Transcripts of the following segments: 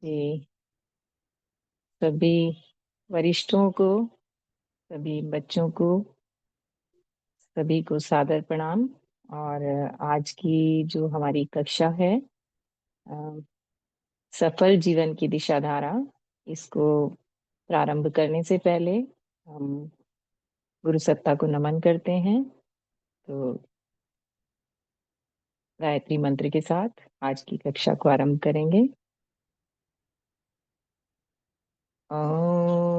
जी। सभी वरिष्ठों को, सभी बच्चों को, सभी को सादर प्रणाम। और आज की जो हमारी कक्षा है, अ, सफल जीवन की दिशाधारा, इसको प्रारंभ करने से पहले हम गुरु सत्ता को नमन करते हैं। तो गायत्री मंत्र के साथ आज की कक्षा को आरंभ करेंगे। ओम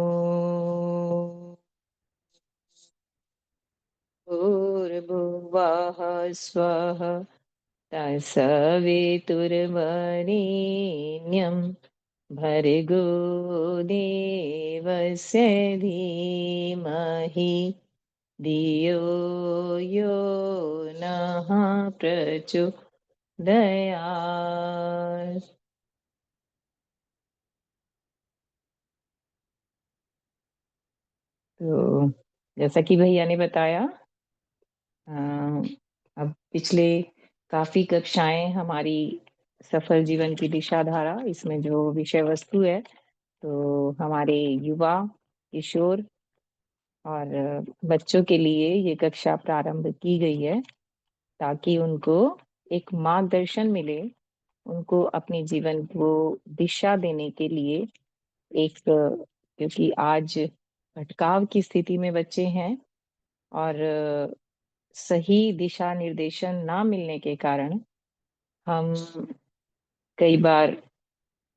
भूर्भुवः स्वः तत्सवितुर्वरेण्यं भर्गो देवस्य धीमहि धियो यो नः प्रचोदयात्। तो जैसा कि भैया ने बताया, अ, अब पिछले काफी कक्षाएं हमारी सफल जीवन की दिशाधारा, इसमें जो विषय वस्तु है, तो हमारे युवा, किशोर और बच्चों के लिए ये कक्षा प्रारंभ की गई है ताकि उनको एक मार्गदर्शन मिले, उनको अपने जीवन को दिशा देने के लिए एक, क्योंकि आज भटकाव की स्थिति में बच्चे हैं और सही दिशा निर्देशन ना मिलने के कारण हम कई बार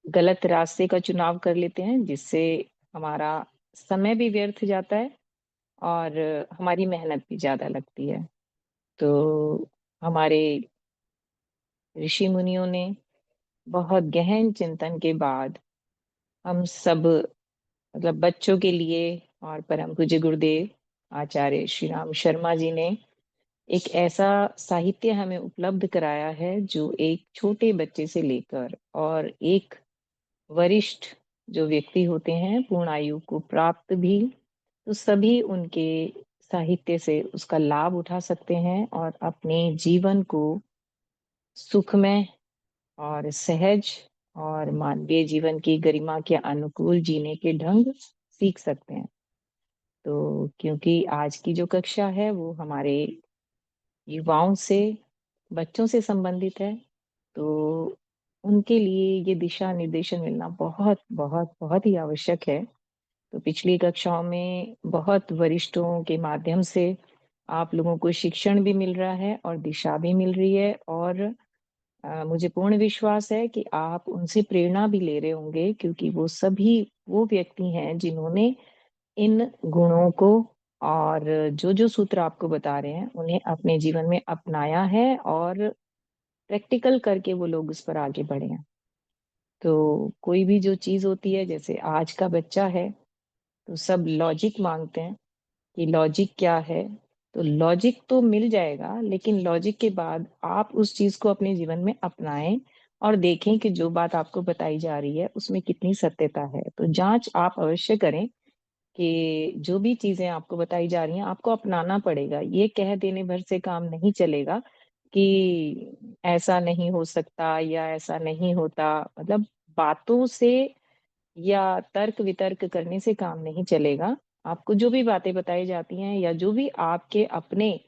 गलत रास्ते का चुनाव कर लेते हैं, जिससे हमारा समय भी व्यर्थ जाता है और हमारी मेहनत भी ज्यादा लगती है। तो हमारे ऋषि मुनियों ने बहुत गहन चिंतन के बाद हम सब, मतलब बच्चों के लिए, और परम पूज्य गुरुदेव आचार्य श्री राम शर्मा जी ने एक ऐसा साहित्य हमें उपलब्ध कराया है जो एक छोटे बच्चे से लेकर और एक वरिष्ठ जो व्यक्ति होते हैं, पूर्ण आयु को प्राप्त भी, तो सभी उनके साहित्य से उसका लाभ उठा सकते हैं और अपने जीवन को सुखमय और सहज और मानवीय जीवन की गरिमा के अनुकूल जीने के ढंग सीख सकते हैं। तो क्योंकि आज की जो कक्षा है वो हमारे युवाओं से, बच्चों से संबंधित है, तो उनके लिए ये दिशा निर्देशन मिलना बहुत बहुत बहुत ही आवश्यक है। तो पिछली कक्षाओं में बहुत वरिष्ठों के माध्यम से आप लोगों को शिक्षण भी मिल रहा है और दिशा भी मिल रही है, और मुझे पूर्ण विश्वास है कि आप उनसे प्रेरणा भी ले रहे होंगे, क्योंकि वो सभी वो व्यक्ति हैं जिन्होंने इन गुणों को और जो जो सूत्र आपको बता रहे हैं उन्हें अपने जीवन में अपनाया है और प्रैक्टिकल करके वो लोग उस पर आगे बढ़े हैं। तो कोई भी जो चीज होती है, जैसे आज का बच्चा है तो सब लॉजिक मांगते हैं कि लॉजिक क्या है। तो लॉजिक तो मिल जाएगा, लेकिन लॉजिक के बाद आप उस चीज को अपने जीवन में अपनाएं और देखें कि जो बात आपको बताई जा रही है उसमें कितनी सत्यता है। तो जांच आप अवश्य करें कि जो भी चीजें आपको बताई जा रही हैं आपको अपनाना पड़ेगा। ये कह देने भर से काम नहीं चलेगा कि ऐसा नहीं हो सकता या ऐसा नहीं होता, मतलब बातों से या तर्क वितर्क करने से काम नहीं चलेगा। आपको जो भी बातें बताई जाती हैं या जो भी आपके अपने,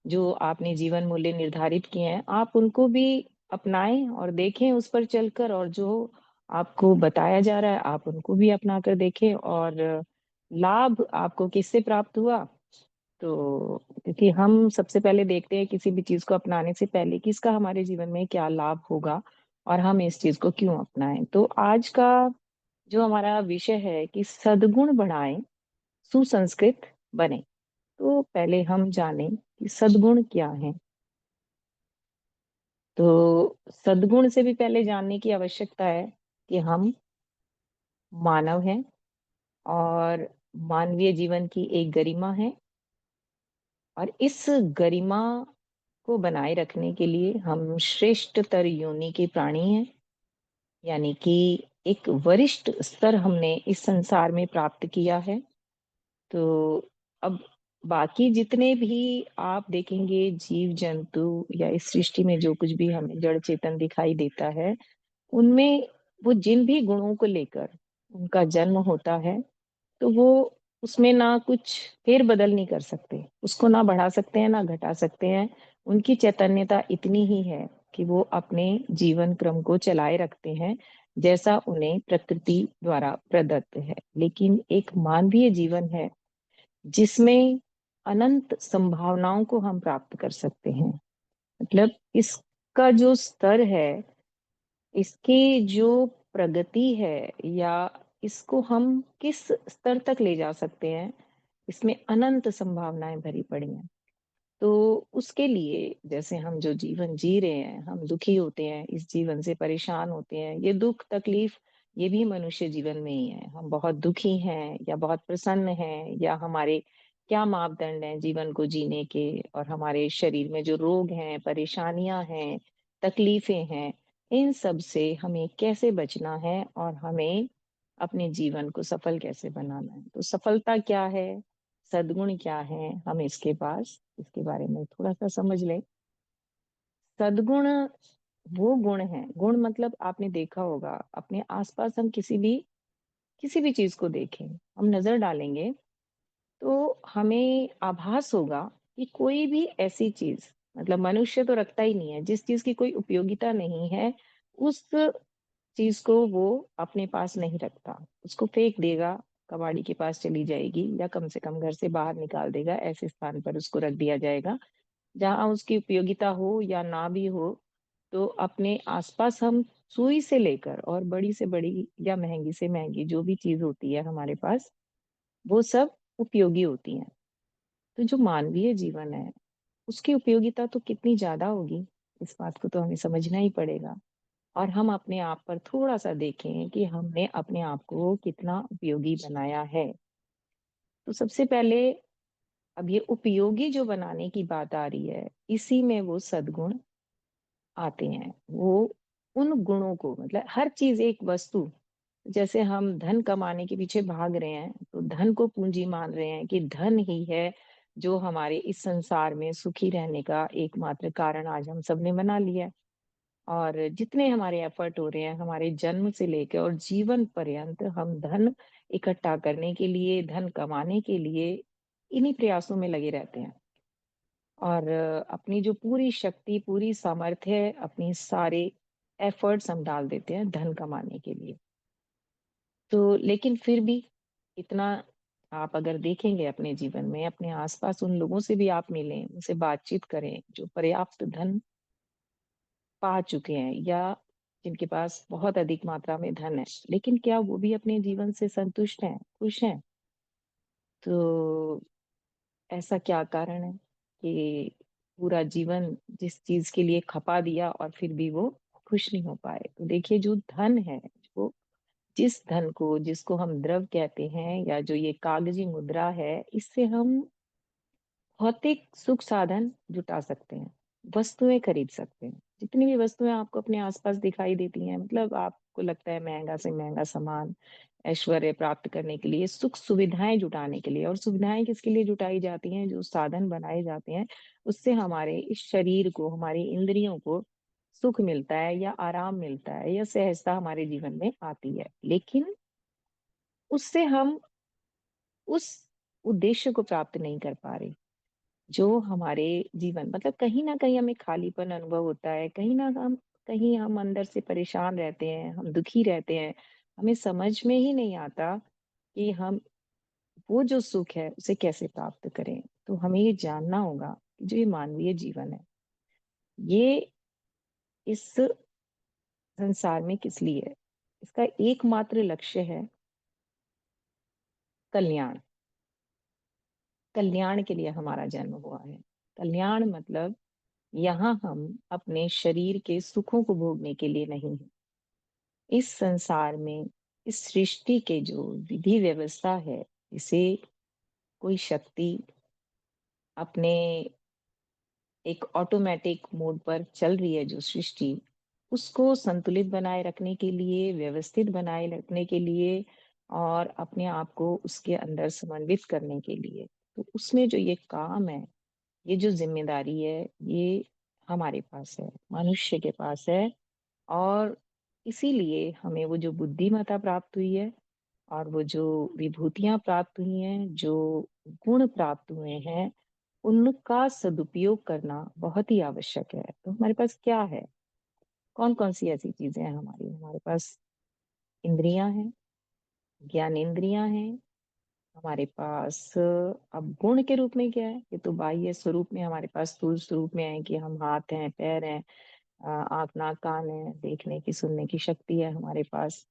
जो आपने जीवन मूल्य निर्धारित किए हैं, आप उनको भी अपनाएं और देखें उस पर चलकर, और जो आपको बताया जा रहा है आप उनको भी अपना कर देखें। और लाभ आपको किससे प्राप्त हुआ, तो क्योंकि हम सबसे पहले देखते हैं किसी भी चीज को अपनाने से पहले कि इसका हमारे जीवन में क्या लाभ होगा और हम इस चीज को क्यों अपनाएं। तो आज का जो हमारा विषय है कि सद्गुण बढ़ाएं, सुसंस्कृत बने। तो पहले हम जानें कि सद्गुण क्या है। तो सद्गुण से भी पहले जानने की आवश्यकता है कि हम मानव हैं और मानवीय जीवन की एक गरिमा है, और इस गरिमा को बनाए रखने के लिए हम श्रेष्ठतर योनि के प्राणी हैं। यानी कि एक वरिष्ठ स्तर हमने इस संसार में प्राप्त किया है। तो अब बाकी जितने भी आप देखेंगे जीव जंतु या इस सृष्टि में जो कुछ भी हमें जड़ चेतन दिखाई देता है, उनमें वो जिन भी गुणों को लेकर उनका जन्म होता है, तो वो उसमें ना कुछ फेर-बदल नहीं कर सकते। उसको ना बढ़ा सकते हैं, ना घटा सकते हैं। उनकी चैतन्यता इतनी ही है कि वो अपने जीवन क्रम को चलाए रखते हैं, जैसा उन्हें प्रकृति द्वारा प्रदत्त है। लेकिन एक मानवीय जीवन है, जिसमें अनंत संभावनाओं को हम प्राप्त कर सकते हैं। मतलब इसका जो स्तर है, इसकी जो प्रगति है या इसको हम किस स्तर तक ले जा सकते हैं, इसमें अनंत संभावनाएँ भरी पड़ी हैं। तो उसके लिए जैसे हम जो जीवन जी रहे हैं, हम दुखी होते हैं, इस जीवन से परेशान होते हैं। ये दुःख तकलीफ ये भी मनुष्य जीवन में ही है। हम बहुत दुखी हैं या बहुत प्रसन्न हैं या हमारे क्या मापदंड हैं जीवन को जीने के और हमारे शरीर में जो रोग हैं, परेशानियाँ हैं, तकलीफें हैं, इन सब से हमें कैसे बचना है और हमें अपने जीवन को सफल कैसे बनाना है। तो सफलता क्या है? सद्गुण क्या है? हम इसके बारे में थोड़ा-सा समझ लें। सद्गुण वो गुण हैं, गुण मतलब आपने देखा होगा अपने आस-पास हम किसी भी चीज़ को देखें, हम नज़र डालेंगे तो हमें आभास होगा कि कोई भी ऐसी चीज़ मतलब मनुष्य तो रखता ही नहीं है, जिस चीज़ की कोई उपयोगिता नहीं है, उस चीज़ को वो अपने पास नहीं रखता। उसको फेंक देगा, कबाड़ी के पास चली जाएगी या कम से कम घर से बाहर निकाल देगा, ऐसे स्थान पर उसको रख दिया जाएगा, जहाँ उसकी उपयोगिता हो या ना भी हो, तो अपने आस-पास हम सुई से लेकर और बड़ी से बड़ी या महँगी से महँगी जो भी चीज़ होती है हमारे पास, वो सब उपयोगी होती हैं। तो जो मानवीय जीवन है, उसकी उपयोगिता तो कितनी ज़्यादा होगी, इस बात को तो हमें समझना ही पड़ेगा। और हम अपने आप पर थोड़ा-सा देखें कि हमने अपने आप को कितना उपयोगी बनाया है। तो सबसे पहले अब ये उपयोगी जो बनाने की बात आ रही है, इसी में वो सद्गुण आते हैं। वो उन गुणों को मतलब हर चीज़ एक वस्तु जैसे हम धन कमाने के पीछे भाग रहे हैं, तो धन को पूँजी मान रहे हैं कि धन ही है जो हमारे इस संसार में सुखी रहने का एकमात्र कारण आज हम सबने बना लिया है। और जितने हमारे एफर्ट हो रहे हैं, हमारे जन्म से लेके और जीवन पर्यंत हम धन इकट्ठा करने के लिए, धन कमाने के लिए इन्हीं प्रयासों में लगे रहते हैं। और अपनी जो पूरी शक्ति, पूरी सामर्थ्य, अपनी सारे एफर्ट्स हम डाल देते हैं धन कमाने के लिए। तो लेकिन फिर भी इतना आप अगर देखेंगे अपने जीवन में, अपने आस-पास उन लोगों से भी आप मिलें, उनसे बातचीत करें, जो पर्याप्त धन पा चुके हैं या जिनके पास बहुत अधिक मात्रा में धन है, लेकिन क्या वो भी अपने जीवन से संतुष्ट हैं, खुश हैं? तो ऐसा क्या कारण है कि पूरा जीवन जिस चीज़ के लिए खपा दिया और फिर भी वो खुश नहीं हो पाए? तो देखिए जो धन है, जो जिस धन को जिसको हम द्रव्य कहते हैं या जो ये कागज़ी मुद्रा है, इससे हम भौतिक सुख साधन जुटा सकते हैं, वस्तुएँ खरीद सकते हैं। जितनी भी वस्तुएँ आपको अपने आस-पास दिखाई देती हैं, मतलब आपको लगता है महँगा से महँगा सामान, ऐश्वर्य प्राप्त करने के लिए, सुख-सुविधाएँ जुटाने के लिए और सुविधाएँ किसके लिए जुटाई जाती हैं? जो साधन बनाए जाते हैं, उससे हमारे इस शरीर को, हमारी इंद्रियों को सुख मिलता है या आराम मिलता है या सहजता हमारे जीवन में आती है। लेकिन उससे हम उस उद्देश्य को प्राप्त नहीं कर पा रहे। जो हमारे जीवन मतलब कहीं न कहीं हमें खालीपन अनुभव होता है, कहीं हम अंदर से परेशान रहते हैं, हम दुखी रहते हैं। हमें समझ में ही नहीं आता कि हम वो जो सुख है, उसे कैसे प्राप्त करें? तो हमें ये जानना होगा कि जो ये मानवीय जीवन है, ये इस संसार में किस लिए है? इसका एकमात्र लक्ष्य है कल्याण। कल्याण के लिए हमारा जन्म हुआ है। कल्याण मतलब यहाँ हम अपने शरीर के सुखों को भोगने के लिए नहीं हैं। इस संसार में, इस सृष्टि के जो विधि व्यवस्था है, इसे कोई शक्ति अपने एक ऑटोमेटिक मोड पर चल रही है जो सृष्टि, उसको संतुलित बनाए रखने के लिए, व्यवस्थित बनाए रखने के लिए और अपने आप को उसके अंदर समन्वित करने के लिए। तो उसमें जो ये काम है, ये जो ज़िम्मेदारी है, ये हमारे पास है, मनुष्य के पास है और इसीलिए हमें वो जो बुद्धिमत्ता प्राप्त हुई है और वो जो विभूतियाँ प्राप्त हुई हैं, जो गुण प्राप्त हुए हैं, उनका सदुपयोग करना बहुत ही आवश्यक है। तो हमारे पास क्या है? कौन-कौन सी ऐसी चीज़ें हैं हमारी? हमारे पास इंद्रियाँ हैं, ज्ञानेंद्रियाँ हैं, हमारे पास अब गुण के रूप में क्या है? ये तो बाह्य स्वरूप में हमारे पास स्थूल स्वरूप में है कि हम हाथ हैं, पैर हैं, आँख, नाक, कान है, देखने की, सुनने की शक्ति है हमारे पास।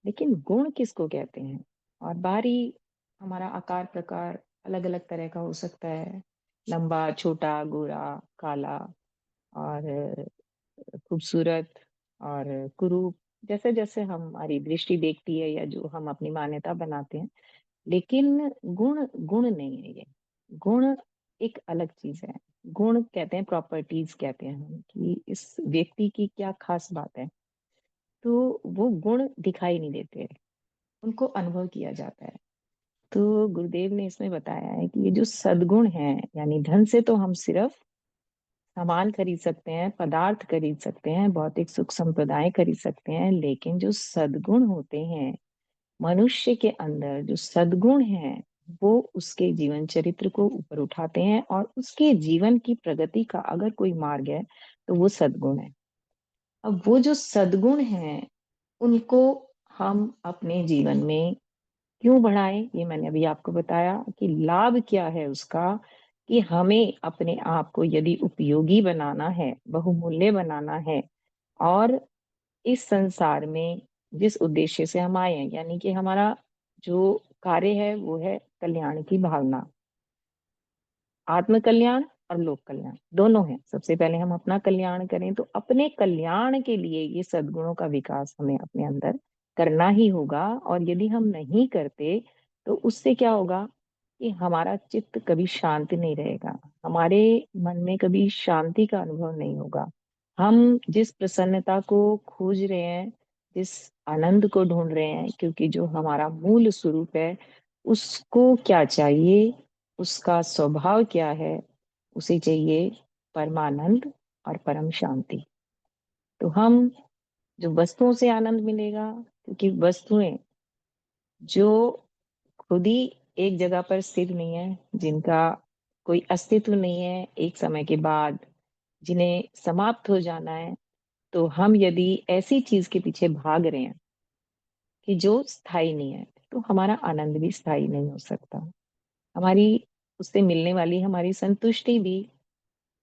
लेकिन गुण किसको कहते हैं? और बाहरी हमारा आकार प्रकार अलग-अलग तरह का हो सकता है। लंबा, छोटा, गोरा, काला और खूबसूरत और कुरूप, जैसे-जैसे हमारी दृष्टि देखती है या जो हम अपनी मान्यता बनाते हैं। लेकिन गुण गुण नहीं है ये। गुण एक अलग चीज़ है। गुण कहते हैं, प्रॉपर्टीज़ कहते हैं हम कि इस व्यक्ति की क्या ख़ास बात है। तो वो गुण दिखाई नहीं देते, उनको अनुभव किया जाता है। तो गुरुदेव ने इसमें बताया है कि ये जो सद्गुण हैं, यानी धन से तो हम सिर्फ़ सामान खरीद सकते हैं, पदार्थ खरीद सकते हैं, भौतिक सुख संपदाएँ खरीद सकते हैं, लेकिन जो सद्गुण होते हैं, मनुष्य के अंदर जो सद्गुण हैं, वो उसके जीवन चरित्र को ऊपर उठाते हैं और उसके जीवन की प्रगति का अगर कोई मार्ग है, तो वो सद्गुण है। अब वो जो सद्गुण हैं, उनको हम अपने जीवन में क्यों बढ़ाएँ? ये मैंने अभी आपको बताया कि लाभ क्या है उसका, कि हमें अपने आप को यदि उपयोगी बनाना है, बहुमूल्य बनाना है और इस संसार में जिस उद्देश्य से हम आए हैं, यानी कि हमारा जो कार्य है वो है कल्याण की भावना। आत्म कल्याण और लोक कल्याण दोनों हैं। सबसे पहले हम अपना कल्याण करें, तो अपने कल्याण के लिए ये सद्गुणों का विकास हमें अपने अंदर करना ही होगा और यदि हम नहीं करते, तो उससे क्या होगा कि हमारा चित्त कभी शांत नहीं रहेगा। हमारे मन में कभी शांति का अनुभव नहीं होगा। हम जिस प्रसन्नता को खोज रहे हैं, जिस आनंद को ढूँढ रहे हैं, क्योंकि जो हमारा मूल स्वरूप है, उसको क्या चाहिए, उसका स्वभाव क्या है? उसे चाहिए परमानंद और परम शांति। तो हम जो वस्तुओं से आनंद मिलेगा, क्योंकि वस्तुएँ जो खुद ही एक जगह पर स्थिर नहीं है, जिनका कोई अस्तित्व नहीं है, एक समय के बाद जिन्हें समाप्त हो जाना है, तो हम यदि ऐसी चीज़ के पीछे भाग रहे हैं कि जो स्थायी नहीं है, तो हमारा आनंद भी स्थायी नहीं हो सकता। हमारी उससे मिलने वाली हमारी संतुष्टि भी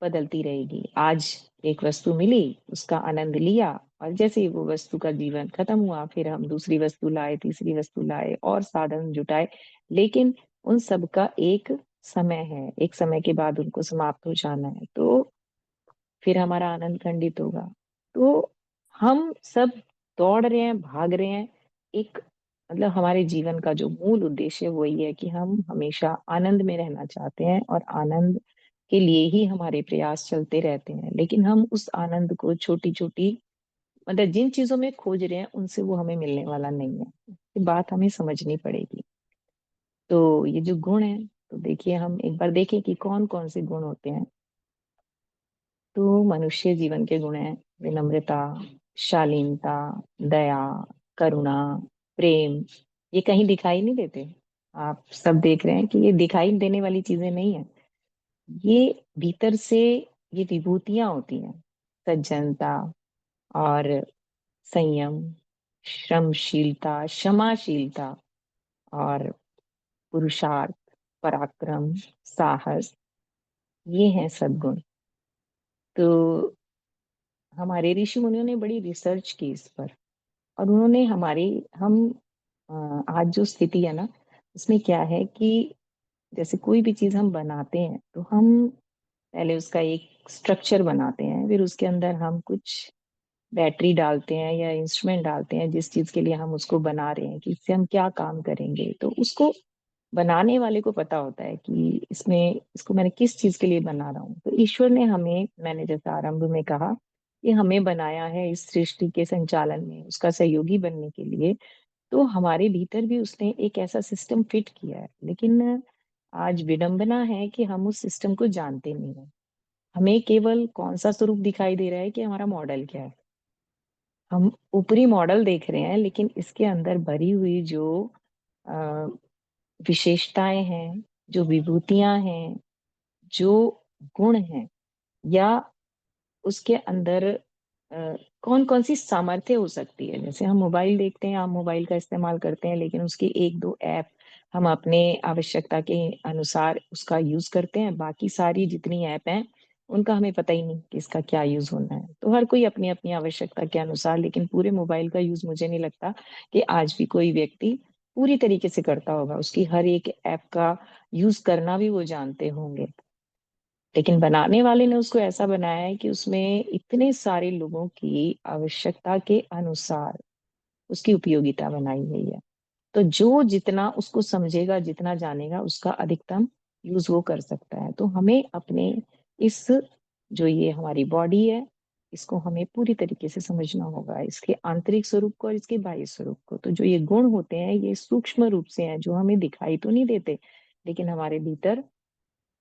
बदलती रहेगी। आज एक वस्तु मिली, उसका आनंद लिया और जैसे ही वो वस्तु का जीवन खत्म हुआ, फिर हम दूसरी वस्तु लाए, तीसरी वस्तु लाए और साधन जुटाए। लेकिन उन सब का एक समय है, एक समय के बाद उनको समाप्त हो जाना है, तो फिर हमारा आनंद खंडित होगा। तो हम सब दौड़ रहे हैं, भाग रहे हैं, एक मतलब हमारे जीवन का जो मूल उद्देश्य वही है कि हम हमेशा आनंद में रहना चाहते हैं और आनंद के लिए ही हमारे प्रयास चलते रहते हैं। लेकिन हम उस आनंद को छोटी-छोटी मतलब जिन चीज़ों में खोज रहे हैं, उनसे वो हमें मिलने वाला नहीं है। ये बात हमें समझनी पड़ेगी। तो ये जो गुण हैं, तो देखिए हम एक बार देखें कि कौन-कौन से गुण होते हैं। तो मनुष्य जीवन के गुण हैं विनम्रता, शालीनता, दया, करुणा, प्रेम। ये कहीं दिखाई नहीं देते। आप सब देख रहे हैं कि ये दिखाई देने वाली चीजें नहीं है। ये भीतर से ये विभूतियां होती हैं। सज्जनता और संयम, श्रमशीलता, क्षमाशीलता और पुरुषार्थ, पराक्रम, साहस, ये हैं सद्गुण। तो हमारे ऋषि मुनियों ने बड़ी रिसर्च की इस पर और उन्होंने हमारी हम आज जो स्थिति है ना, उसमें क्या है कि जैसे कोई भी चीज़ हम बनाते हैं, तो हम पहले उसका एक स्ट्रक्चर बनाते हैं, फिर उसके अंदर हम कुछ बैटरी डालते हैं या इंस्ट्रूमेंट डालते हैं, जिस चीज़ के लिए हम उसको बना रहे हैं कि इससे हम क्या काम करेंगे। तो उसको बनाने वाले को पता होता है कि इसमें इसको मैंने किस चीज़ के लिए बना रहा हूँ। तो ईश्वर ने हमें मैंने जैसे आरंभ में कहा कि हमें बनाया है इस सृष्टि के संचालन में, उसका सहयोगी बनने के लिए। तो हमारे भीतर भी उसने एक ऐसा सिस्टम फिट किया है। लेकिन आज विडंबना है कि हम उस सिस्टम को जानते नहीं हैं। हमें केवल कौन-सा स्वरूप दिखाई दे रहा है कि हमारा मॉडल क्या है। हम ऊपरी मॉडल देख रहे हैं, लेकिन इसके अंदर भरी हुई जो अ, विशेषताएं हैं, जो विभूतियां हैं, जो गुण हैं, या उसके अंदर कौन कौन सी सामर्थ्य हो सकती है। जैसे हम मोबाइल देखते हैं, हम मोबाइल का इस्तेमाल करते हैं, लेकिन उसके एक दो ऐप हम अपने आवश्यकता के अनुसार उसका यूज करते हैं। बाकी सारी जितनी ऐप हैं उनका हमें पता ही नहीं कि इसका क्या यूज होना है। तो हर कोई अपनी अपनी आवश्यकता के अनुसार, लेकिन पूरे मोबाइल का यूज मुझे नहीं लगता कि आज भी कोई व्यक्ति पूरी तरीके से करता होगा। उसकी हर एक ऐप का यूज करना भी वो जानते होंगे, लेकिन बनाने वाले ने उसको ऐसा बनाया है कि उसमें इतने सारे लोगों की आवश्यकता के अनुसार उसकी उपयोगिता बनाई गई है। तो जो जितना उसको समझेगा, जितना जानेगा, उसका अधिकतम यूज वो कर सकता है। तो हमें अपने इस जो ये हमारी बॉडी है, इसको हमें पूरी तरीके से समझना होगा, इसके आंतरिक स्वरूप को और इसके बाह्य स्वरूप को। तो जो ये गुण होते हैं, ये सूक्ष्म रूप से हैं, जो हमें दिखाई तो नहीं देते, लेकिन हमारे भीतर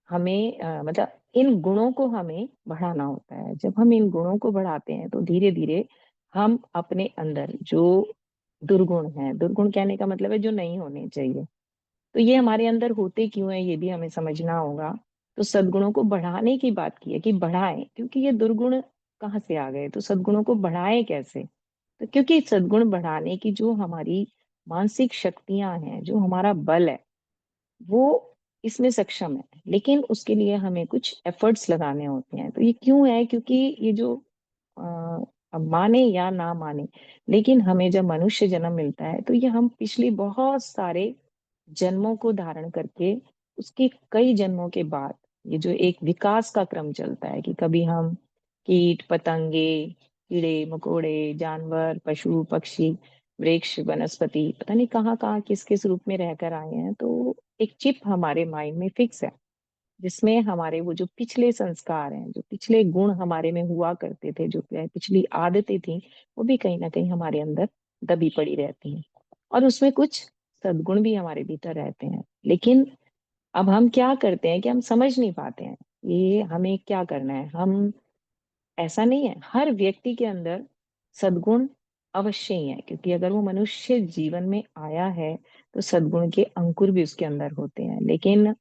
हमें मतलब इन गुणों को हमें बढ़ाना होता है। जब हम इन गुणों को बढ़ाते हैं तो धीरे धीरे हम अपने अंदर जो दुर्गुण हैं, दुर्गुण कहने का मतलब है जो नहीं होने चाहिए, तो ये हमारे अंदर होते क्यों है, ये भी हमें समझना होगा। तो सद्गुणों को बढ़ाने की बात की है कि बढ़ाएं, क्योंकि ये दुर्गुण कहाँ से आ गए, तो सद्गुणों को बढ़ाएं कैसे। तो क्योंकि सद्गुण बढ़ाने की जो हमारी मानसिक शक्तियां हैं, जो हमारा बल है, वो इसमें सक्षम है, लेकिन उसके लिए हमें कुछ एफर्ट्स लगाने होते हैं। तो ये क्यों है, क्योंकि ये जो अ, अब माने या ना माने, लेकिन हमें जब मनुष्य जन्म मिलता है तो ये हम पिछले बहुत सारे जन्मों को धारण करके उसके कई जन्मों के बाद ये जो एक विकास का क्रम चलता है कि कभी हम कीट पतंगे, कीड़े मकोड़े, जानवर, पशु पक्षी, वृक्ष, वनस्पति, पता नहीं कहाँ कहाँ किस किस रूप में रहकर आए हैं। तो एक चिप हमारे माइंड में फिक्स है, जिसमें हमारे वो जो पिछले संस्कार हैं, जो पिछले गुण हमारे में हुआ करते थे, जो पिछली आदतें थी, वो भी कहीं ना कहीं हमारे अंदर दबी पड़ी रहती हैं। और उसमें कुछ सद्गुण भी हमारे भीतर रहते हैं। लेकिन अब हम क्या करते हैं कि हम समझ नहीं पाते हैं ये हमें क्या करना है। हम ऐसा नहीं है, हर व्यक्ति के अंदर सद्गुण अवश्य ही है, क्योंकि अगर वो मनुष्य जीवन में आया है तो सद्गुण के अंकुर भी उसके अंदर होते हैं। लेकिन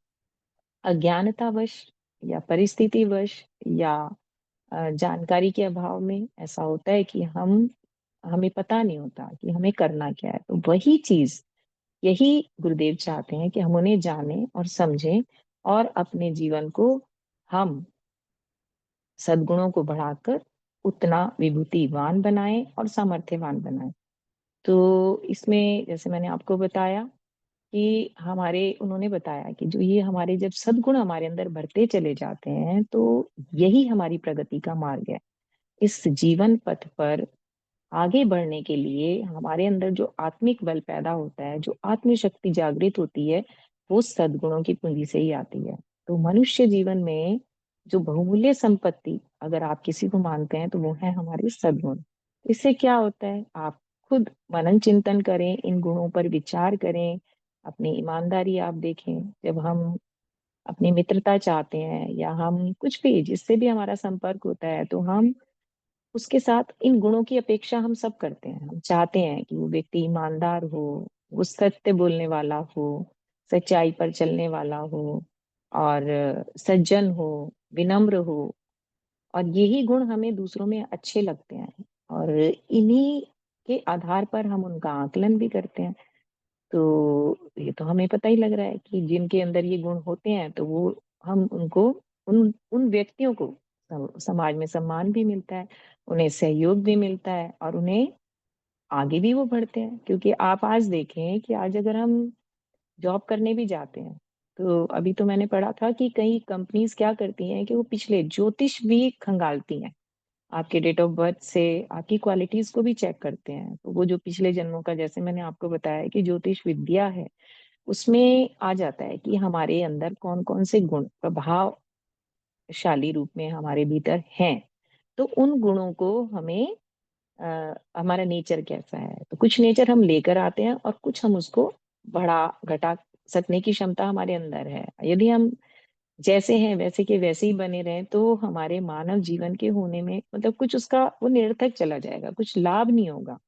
अज्ञानतावश या परिस्थितिवश या जानकारी के अभाव में ऐसा होता है कि हमें पता नहीं होता कि हमें करना क्या है। तो वही चीज, यही गुरुदेव चाहते हैं कि हम उन्हें जानें और समझें, और अपने जीवन को हम सद्गुणों को बढ़ाकर उतना विभूतिवान बनाएं और सामर्थ्यवान बनाएं। तो इसमें जैसे मैंने आपको बताया कि हमारे उन्होंने बताया कि जो ये हमारे जब सद्गुण हमारे अंदर बढ़ते चले जाते हैं, तो यही हमारी प्रगति का मार्ग है। इस जीवन पथ पर आगे बढ़ने के लिए हमारे अंदर जो आत्मिक बल पैदा होता है, जो आत्म शक्ति जागृत होती है, वो सद्गुणों की पूंजी से ही आती है। तो मनुष्य जीवन में जो बहुमूल्य संपत्ति अगर आप किसी को मानते हैं, तो वो है हमारे सद्गुण। इससे क्या होता है, आप खुद मनन चिंतन करें, इन गुणों पर विचार करें, अपनी ईमानदारी आप देखें। जब हम अपनी मित्रता चाहते हैं या हम कुछ भी जिससे भी हमारा संपर्क होता है, तो हम उसके साथ इन गुणों की अपेक्षा हम सब करते हैं। हम चाहते हैं कि वो व्यक्ति ईमानदार हो, वो सत्य बोलने वाला हो, सच्चाई पर चलने वाला हो, और सज्जन हो, विनम्र हो। और यही गुण हमें दूसरों में अच्छे लगते हैं, और इन्हीं के आधार पर हम उनका आकलन भी करते हैं। तो ये तो हमें पता ही लग रहा है कि जिनके अंदर ये गुण होते हैं, तो वो हम उनको उन उन व्यक्तियों को समाज में सम्मान भी मिलता है, उन्हें सहयोग भी मिलता है, और उन्हें आगे भी वो बढ़ते हैं। क्योंकि आप आज देखें कि आज अगर हम जॉब करने भी जाते हैं, तो अभी तो मैंने पढ़ा था कि कई कंपनीज क्या करती हैं कि वो पिछले ज्योतिष भी खंगालती हैं, आपके डेट ऑफ बर्थ से आपकी क्वालिटीज को भी चेक करते हैं। तो वो जो पिछले जन्मों का, जैसे मैंने आपको बताया कि ज्योतिष विद्या है, उसमें आ जाता है कि हमारे अंदर कौन कौन से गुण प्रभावशाली रूप में हमारे भीतर हैं। तो उन गुणों को हमें हमारा नेचर कैसा है, तो कुछ नेचर हम लेकर आते हैं और कुछ हम उसको बढ़ा घटा सकने की क्षमता हमारे अंदर है। यदि हम जैसे हैं वैसे के वैसे ही बने रहें, तो हमारे मानव जीवन के होने में मतलब कुछ उसका वो निरर्थक चला जाएगा, कुछ लाभ नहीं होगा।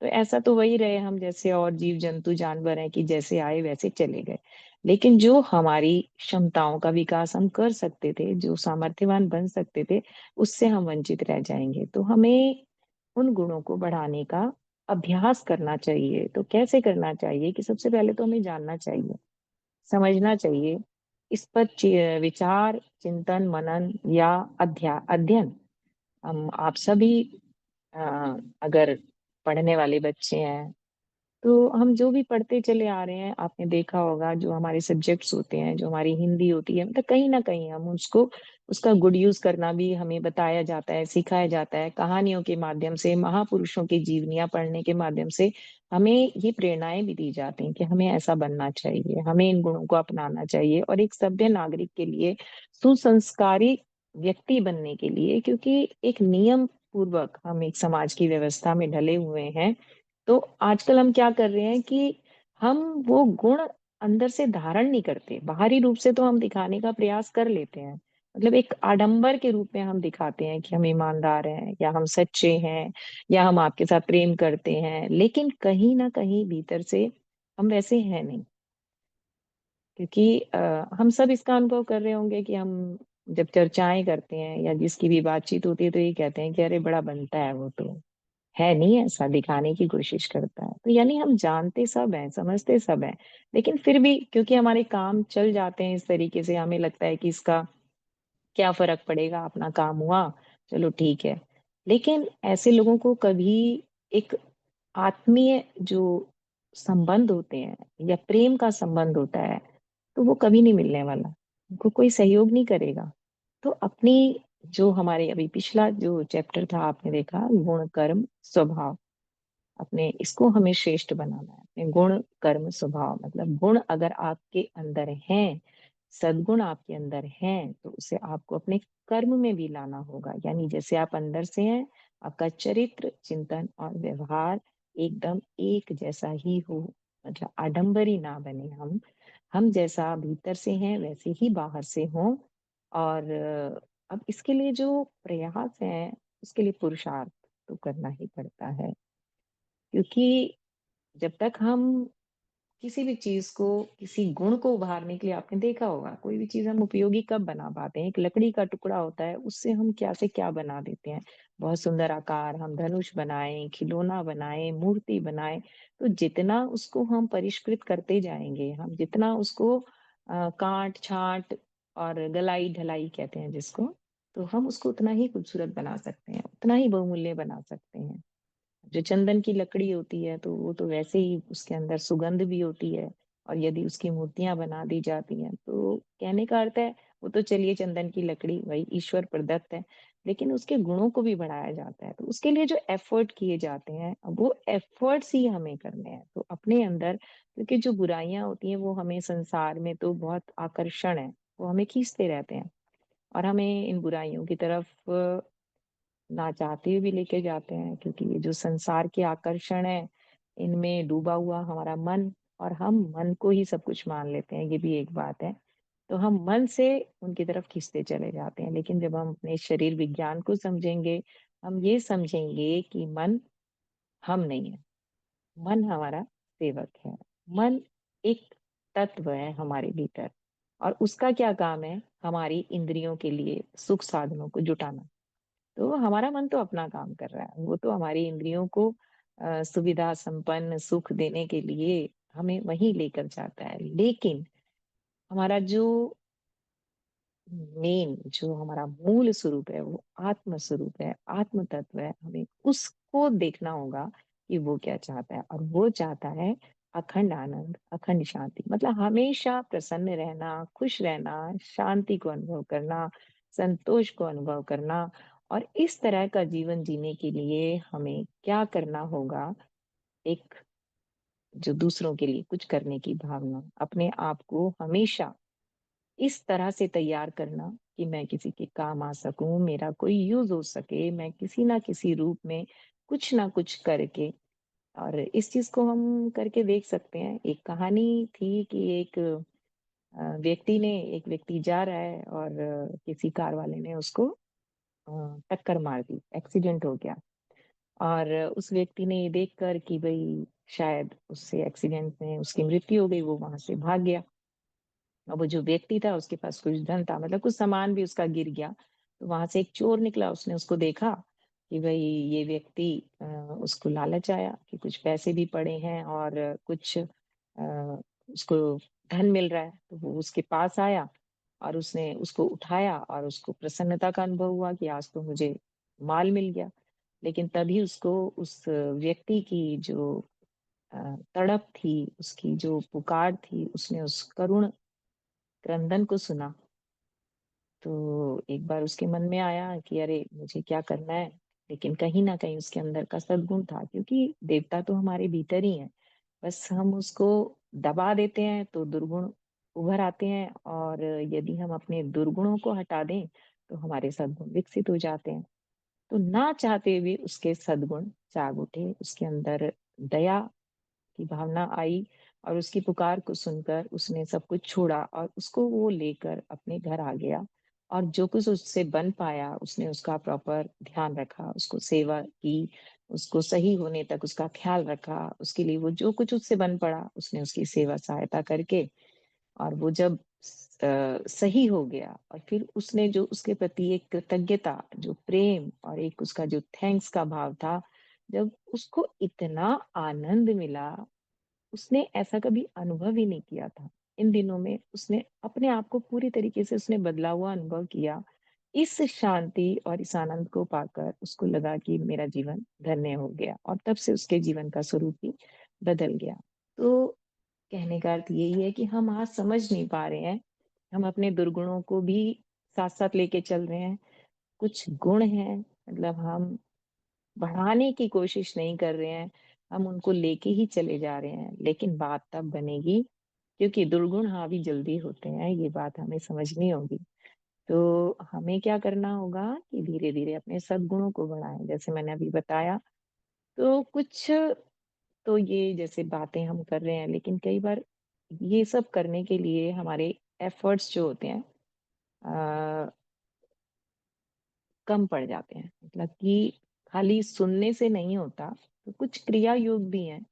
तो ऐसा तो वही रहे हम जैसे और जीव जंतु जानवर हैं कि जैसे आए वैसे चले गए। लेकिन जो हमारी क्षमताओं का विकास हम कर सकते थे, जो सामर्थ्यवान बन सकते थे, उससे हम वंचित रह जाएंगे। तो हमें उन गुणों को बढ़ाने का अभ्यास करना चाहिए। तो कैसे करना चाहिए कि सबसे पहले तो हमें जानना चाहिए, समझना चाहिए, इस पर विचार, चिंतन, मनन या अध्ययन हम आप सभी अ, अगर पढ़ने वाले बच्चे हैं, तो हम जो भी पढ़ते चले आ रहे हैं, आपने देखा होगा जो हमारे सब्जेक्ट्स होते हैं, जो हमारी हिंदी होती है, मतलब कहीं ना कहीं हम उसको उसका गुड यूज करना भी हमें बताया जाता है, सिखाया जाता है। कहानियों के माध्यम से, महापुरुषों की जीवनियां पढ़ने के माध्यम से हमें ये प्रेरणाएं भी दी जाती हैं कि हमें ऐसा बनना चाहिए, हमें इन गुणों को अपनाना चाहिए और एक सभ्य नागरिक के लिए, सुसंस्कारी व्यक्ति बनने के लिए, क्योंकि एक नियम पूर्वक हम एक समाज की व्यवस्था में ढले हुए हैं। तो आजकल हम क्या कर रहे हैं कि हम वो गुण अंदर से धारण नहीं करते, बाहरी रूप से तो हम दिखाने का प्रयास कर लेते हैं, मतलब एक आडंबर के रूप में हम दिखाते हैं कि हम ईमानदार हैं या हम सच्चे हैं या हम आपके साथ प्रेम करते हैं, लेकिन कहीं ना कहीं भीतर से हम वैसे हैं नहीं। क्योंकि हम सब इसका अनुभव कर रहे होंगे कि हम जब चर्चाएं करते हैं या जिसकी भी बातचीत होती है तो ये कहते हैं कि अरे बड़ा बनता है वो तो, है नहीं ऐसा, दिखाने की कोशिश करता है। तो यानी हम जानते सब हैं, समझते सब हैं, लेकिन फिर भी क्योंकि हमारे काम चल जाते हैं इस तरीके से, हमें लगता है कि इसका क्या फर्क पड़ेगा, अपना काम हुआ, चलो ठीक है। लेकिन ऐसे लोगों को कभी एक आत्मीय जो संबंध होते हैं या प्रेम का संबंध होता है, तो वो कभी नहीं मिलने वाला, उनको कोई सहयोग नहीं करेगा। तो अपनी जो हमारे अभी पिछला जो चैप्टर था आपने देखा, गुण कर्म स्वभाव, अपने इसको हमें श्रेष्ठ बनाना है। अपने गुण कर्म स्वभाव मतलब गुण अगर आपके अंदर हैं, सद्गुण आपके अंदर हैं, तो उसे आपको अपने कर्म में भी लाना होगा। यानी जैसे आप अंदर से हैं, आपका चरित्र, चिंतन और व्यवहार एकदम एक जैसा ही हो, मतलब आडंबरी ना बने। हम जैसा भीतर से हैं वैसे ही बाहर से हों। और अब इसके लिए जो प्रयास है, उसके लिए पुरुषार्थ तो करना ही पड़ता है। क्योंकि जब तक हम किसी भी चीज को, किसी गुण को उभारने के लिए, आपने देखा होगा कोई भी चीज हम उपयोगी कब बना पाते हैं, एक लकड़ी का टुकड़ा होता है, उससे हम क्या से क्या बना देते हैं, बहुत सुंदर आकार, हम धनुष बनाएं, खिलौना बनाएं, मूर्ति बनाएं। तो जितना उसको हम परिष्कृत करते जाएंगे, हम जितना उसको काट छांट और गलाई ढलाई कहते हैं जिसको, तो हम उसको उतना ही खूबसूरत बना सकते हैं, उतना ही बहुमूल्य बना सकते हैं। जो चंदन की लकड़ी होती है तो वो तो वैसे ही उसके अंदर सुगंध भी होती है, और यदि उसकी मूर्तियां बना दी जाती हैं तो कहने का अर्थ है, वो तो चलिए चंदन की लकड़ी वही ईश्वर प्रदत्त है, लेकिन उसके गुणों को भी बढ़ाया जाता है। तो उसके लिए जो एफर्ट किए जाते हैं, अब वो एफर्ट्स ही हमें करने हैं। तो अपने अंदर, क्योंकि जो बुराइयां होती हैं वो हमें संसार में तो बहुत आकर्षण है, वो हमें खींचते रहते हैं और हमें इन बुराइयों की तरफ ना चाहते हुए भी लेके जाते हैं। क्योंकि ये जो संसार के आकर्षण है, इनमें डूबा हुआ हमारा मन, और हम मन को ही सब कुछ मान लेते हैं, ये भी एक बात है। तो हम मन से उनकी तरफ खींचते चले जाते हैं। लेकिन जब हम अपने शरीर विज्ञान को समझेंगे, हम ये समझेंगे कि मन हम नहीं है, मन हमारा सेवक है। मन एक तत्व है हमारे भीतर, और उसका क्या काम है, हमारी इंद्रियों के लिए सुख साधनों को जुटाना। तो हमारा मन तो अपना काम कर रहा है, वो तो हमारी इंद्रियों को सुविधा संपन्न सुख देने के लिए हमें वहीं लेकर जाता है। लेकिन हमारा जो मेन, जो हमारा मूल स्वरूप है, वो आत्म स्वरूप है, आत्म तत्व है, हमें उसको देखना होगा कि वो क्या चाहता है। और वो चाहता है अखंड आनंद, अखंड शांति, मतलब हमेशा प्रसन्न रहना, खुश रहना, शांति को अनुभव करना, संतोष को अनुभव करना। और इस तरह का जीवन जीने के लिए हमें क्या करना होगा, एक जो दूसरों के लिए कुछ करने की भावना, अपने आप को हमेशा इस तरह से तैयार करना कि मैं किसी के काम आ सकूं, मेरा कोई यूज हो सके, मैं किसी ना किसी रूप में कुछ ना कुछ करके। और इस चीज को हम करके देख सकते हैं। एक कहानी थी कि एक एक व्यक्ति जा रहा है और किसी कार वाले ने उसको टक्कर मार दी, एक्सीडेंट हो गया। और उस व्यक्ति ने ये देखकर कि भई शायद उससे एक्सीडेंट में उसकी मृत्यु हो गई, वो वहां से भाग गया। और वो जो व्यक्ति था उसके पास कुछ धन था, मतलब कुछ सामान भी उसका गिर गया। तो वहां से एक चोर निकला, उसने उसको देखा कि भाई ये व्यक्ति, उसको लालच आया कि कुछ पैसे भी पड़े हैं और कुछ उसको धन मिल रहा है, तो वो उसके पास आया और उसने उसको उठाया और उसको प्रसन्नता का अनुभव हुआ कि आज तो मुझे माल मिल गया। लेकिन तभी उसको उस व्यक्ति की जो तड़प थी, उसकी जो पुकार थी, उसने उस करुण क्रंदन को सुना। तो एक बार उसके मन में आया कि अरे मुझे क्या करना है। लेकिन कहीं ना कहीं उसके अंदर का सद्गुण था, क्योंकि देवता तो हमारे भीतर ही है। बस हम उसको दबा देते हैं तो दुर्गुण उभर आते हैं, और यदि हम अपने दुर्गुणों को हटा दें तो हमारे सद्गुण विकसित हो जाते हैं। तो ना चाहते हुए उसके सद्गुण जाग उठे, उसके अंदर दया की भावना आई, और उसकी पुकार को सुनकर उसने सब कुछ छोड़ा और उसको वो लेकर अपने घर आ गया। और जो कुछ उससे बन पाया उसने उसका प्रॉपर ध्यान रखा, उसको सेवा की, उसको सही होने तक उसका ख्याल रखा, उसके लिए वो जो कुछ उससे बन पड़ा उसने उसकी सेवा सहायता करके। और वो जब सही हो गया, और फिर उसने जो उसके प्रति एक कृतज्ञता, जो प्रेम और एक उसका जो थैंक्स का भाव था, जब उसको इतना आनंद मिला, उसने ऐसा कभी अनुभव ही नहीं किया था। इन दिनों में उसने अपने आप को पूरी तरीके से उसने बदला हुआ अनुभव किया। इस शांति और इस आनंद को पाकर उसको लगा कि मेरा जीवन धन्य हो गया, और तब से उसके जीवन का स्वरूप ही बदल गया। तो कहने का अर्थ यही है कि हम आज समझ नहीं पा रहे हैं, हम अपने दुर्गुणों को भी साथ साथ लेके चल रहे हैं। कुछ गुण हैं, मतलब हम बढ़ाने की कोशिश नहीं कर रहे हैं, हम उनको लेके ही चले जा रहे हैं। लेकिन बात तब बनेगी, क्योंकि दुर्गुण हावी जल्दी होते हैं, ये बात हमें समझनी होगी। तो हमें क्या करना होगा कि धीरे धीरे अपने सद्गुणों को बढ़ाएं, जैसे मैंने अभी बताया। तो कुछ तो ये जैसे बातें हम कर रहे हैं, लेकिन कई बार ये सब करने के लिए हमारे एफर्ट्स जो होते हैं कम पड़ जाते हैं। मतलब कि खाली सुनने से नहीं होता, तो कुछ क्रिया योग भी हैं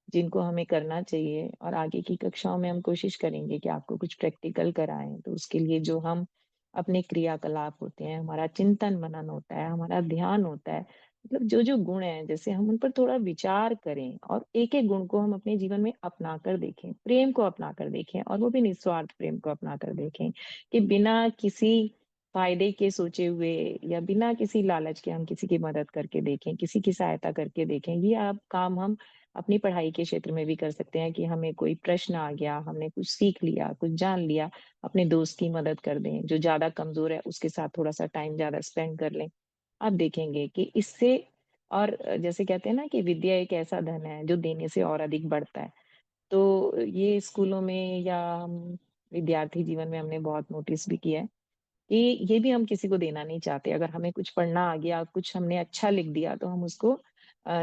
जिनको हमें करना चाहिए। और आगे की कक्षाओं में हम कोशिश करेंगे कि आपको कुछ प्रैक्टिकल कराएं। तो उसके लिए जो हम अपने क्रियाकलाप होते हैं, हमारा चिंतन मनन होता है, हमारा ध्यान होता है, मतलब जो जो गुण हैं, जैसे हम उन पर थोड़ा विचार करें और एक एक गुण को हम अपने जीवन में अपना कर देखें, प्रेम को अपना कर देखें, और वो भी निस्वार्थ प्रेम को अपना कर देखें, कि बिना किसी फायदे के सोचे हुए या बिना किसी लालच के हम किसी की मदद करके देखें, किसी की सहायता करके देखें। ये आप काम हम अपनी पढ़ाई के क्षेत्र में भी कर सकते हैं, कि हमें कोई प्रश्न आ गया, हमने कुछ सीख लिया, कुछ जान लिया, अपने दोस्त की मदद कर दें, जो ज्यादा कमजोर है उसके साथ थोड़ा सा टाइम ज्यादा स्पेंड कर लें। आप देखेंगे कि इससे, और जैसे कहते हैं ना कि विद्या एक ऐसा धन है जो देने से और अधिक बढ़ता है। तो ये स्कूलों में या हम विद्यार्थी जीवन में हमने बहुत नोटिस भी किया है कि ये भी हम किसी को देना नहीं चाहते। अगर हमें कुछ पढ़ना आ गया, कुछ हमने अच्छा लिख दिया, तो हम उसको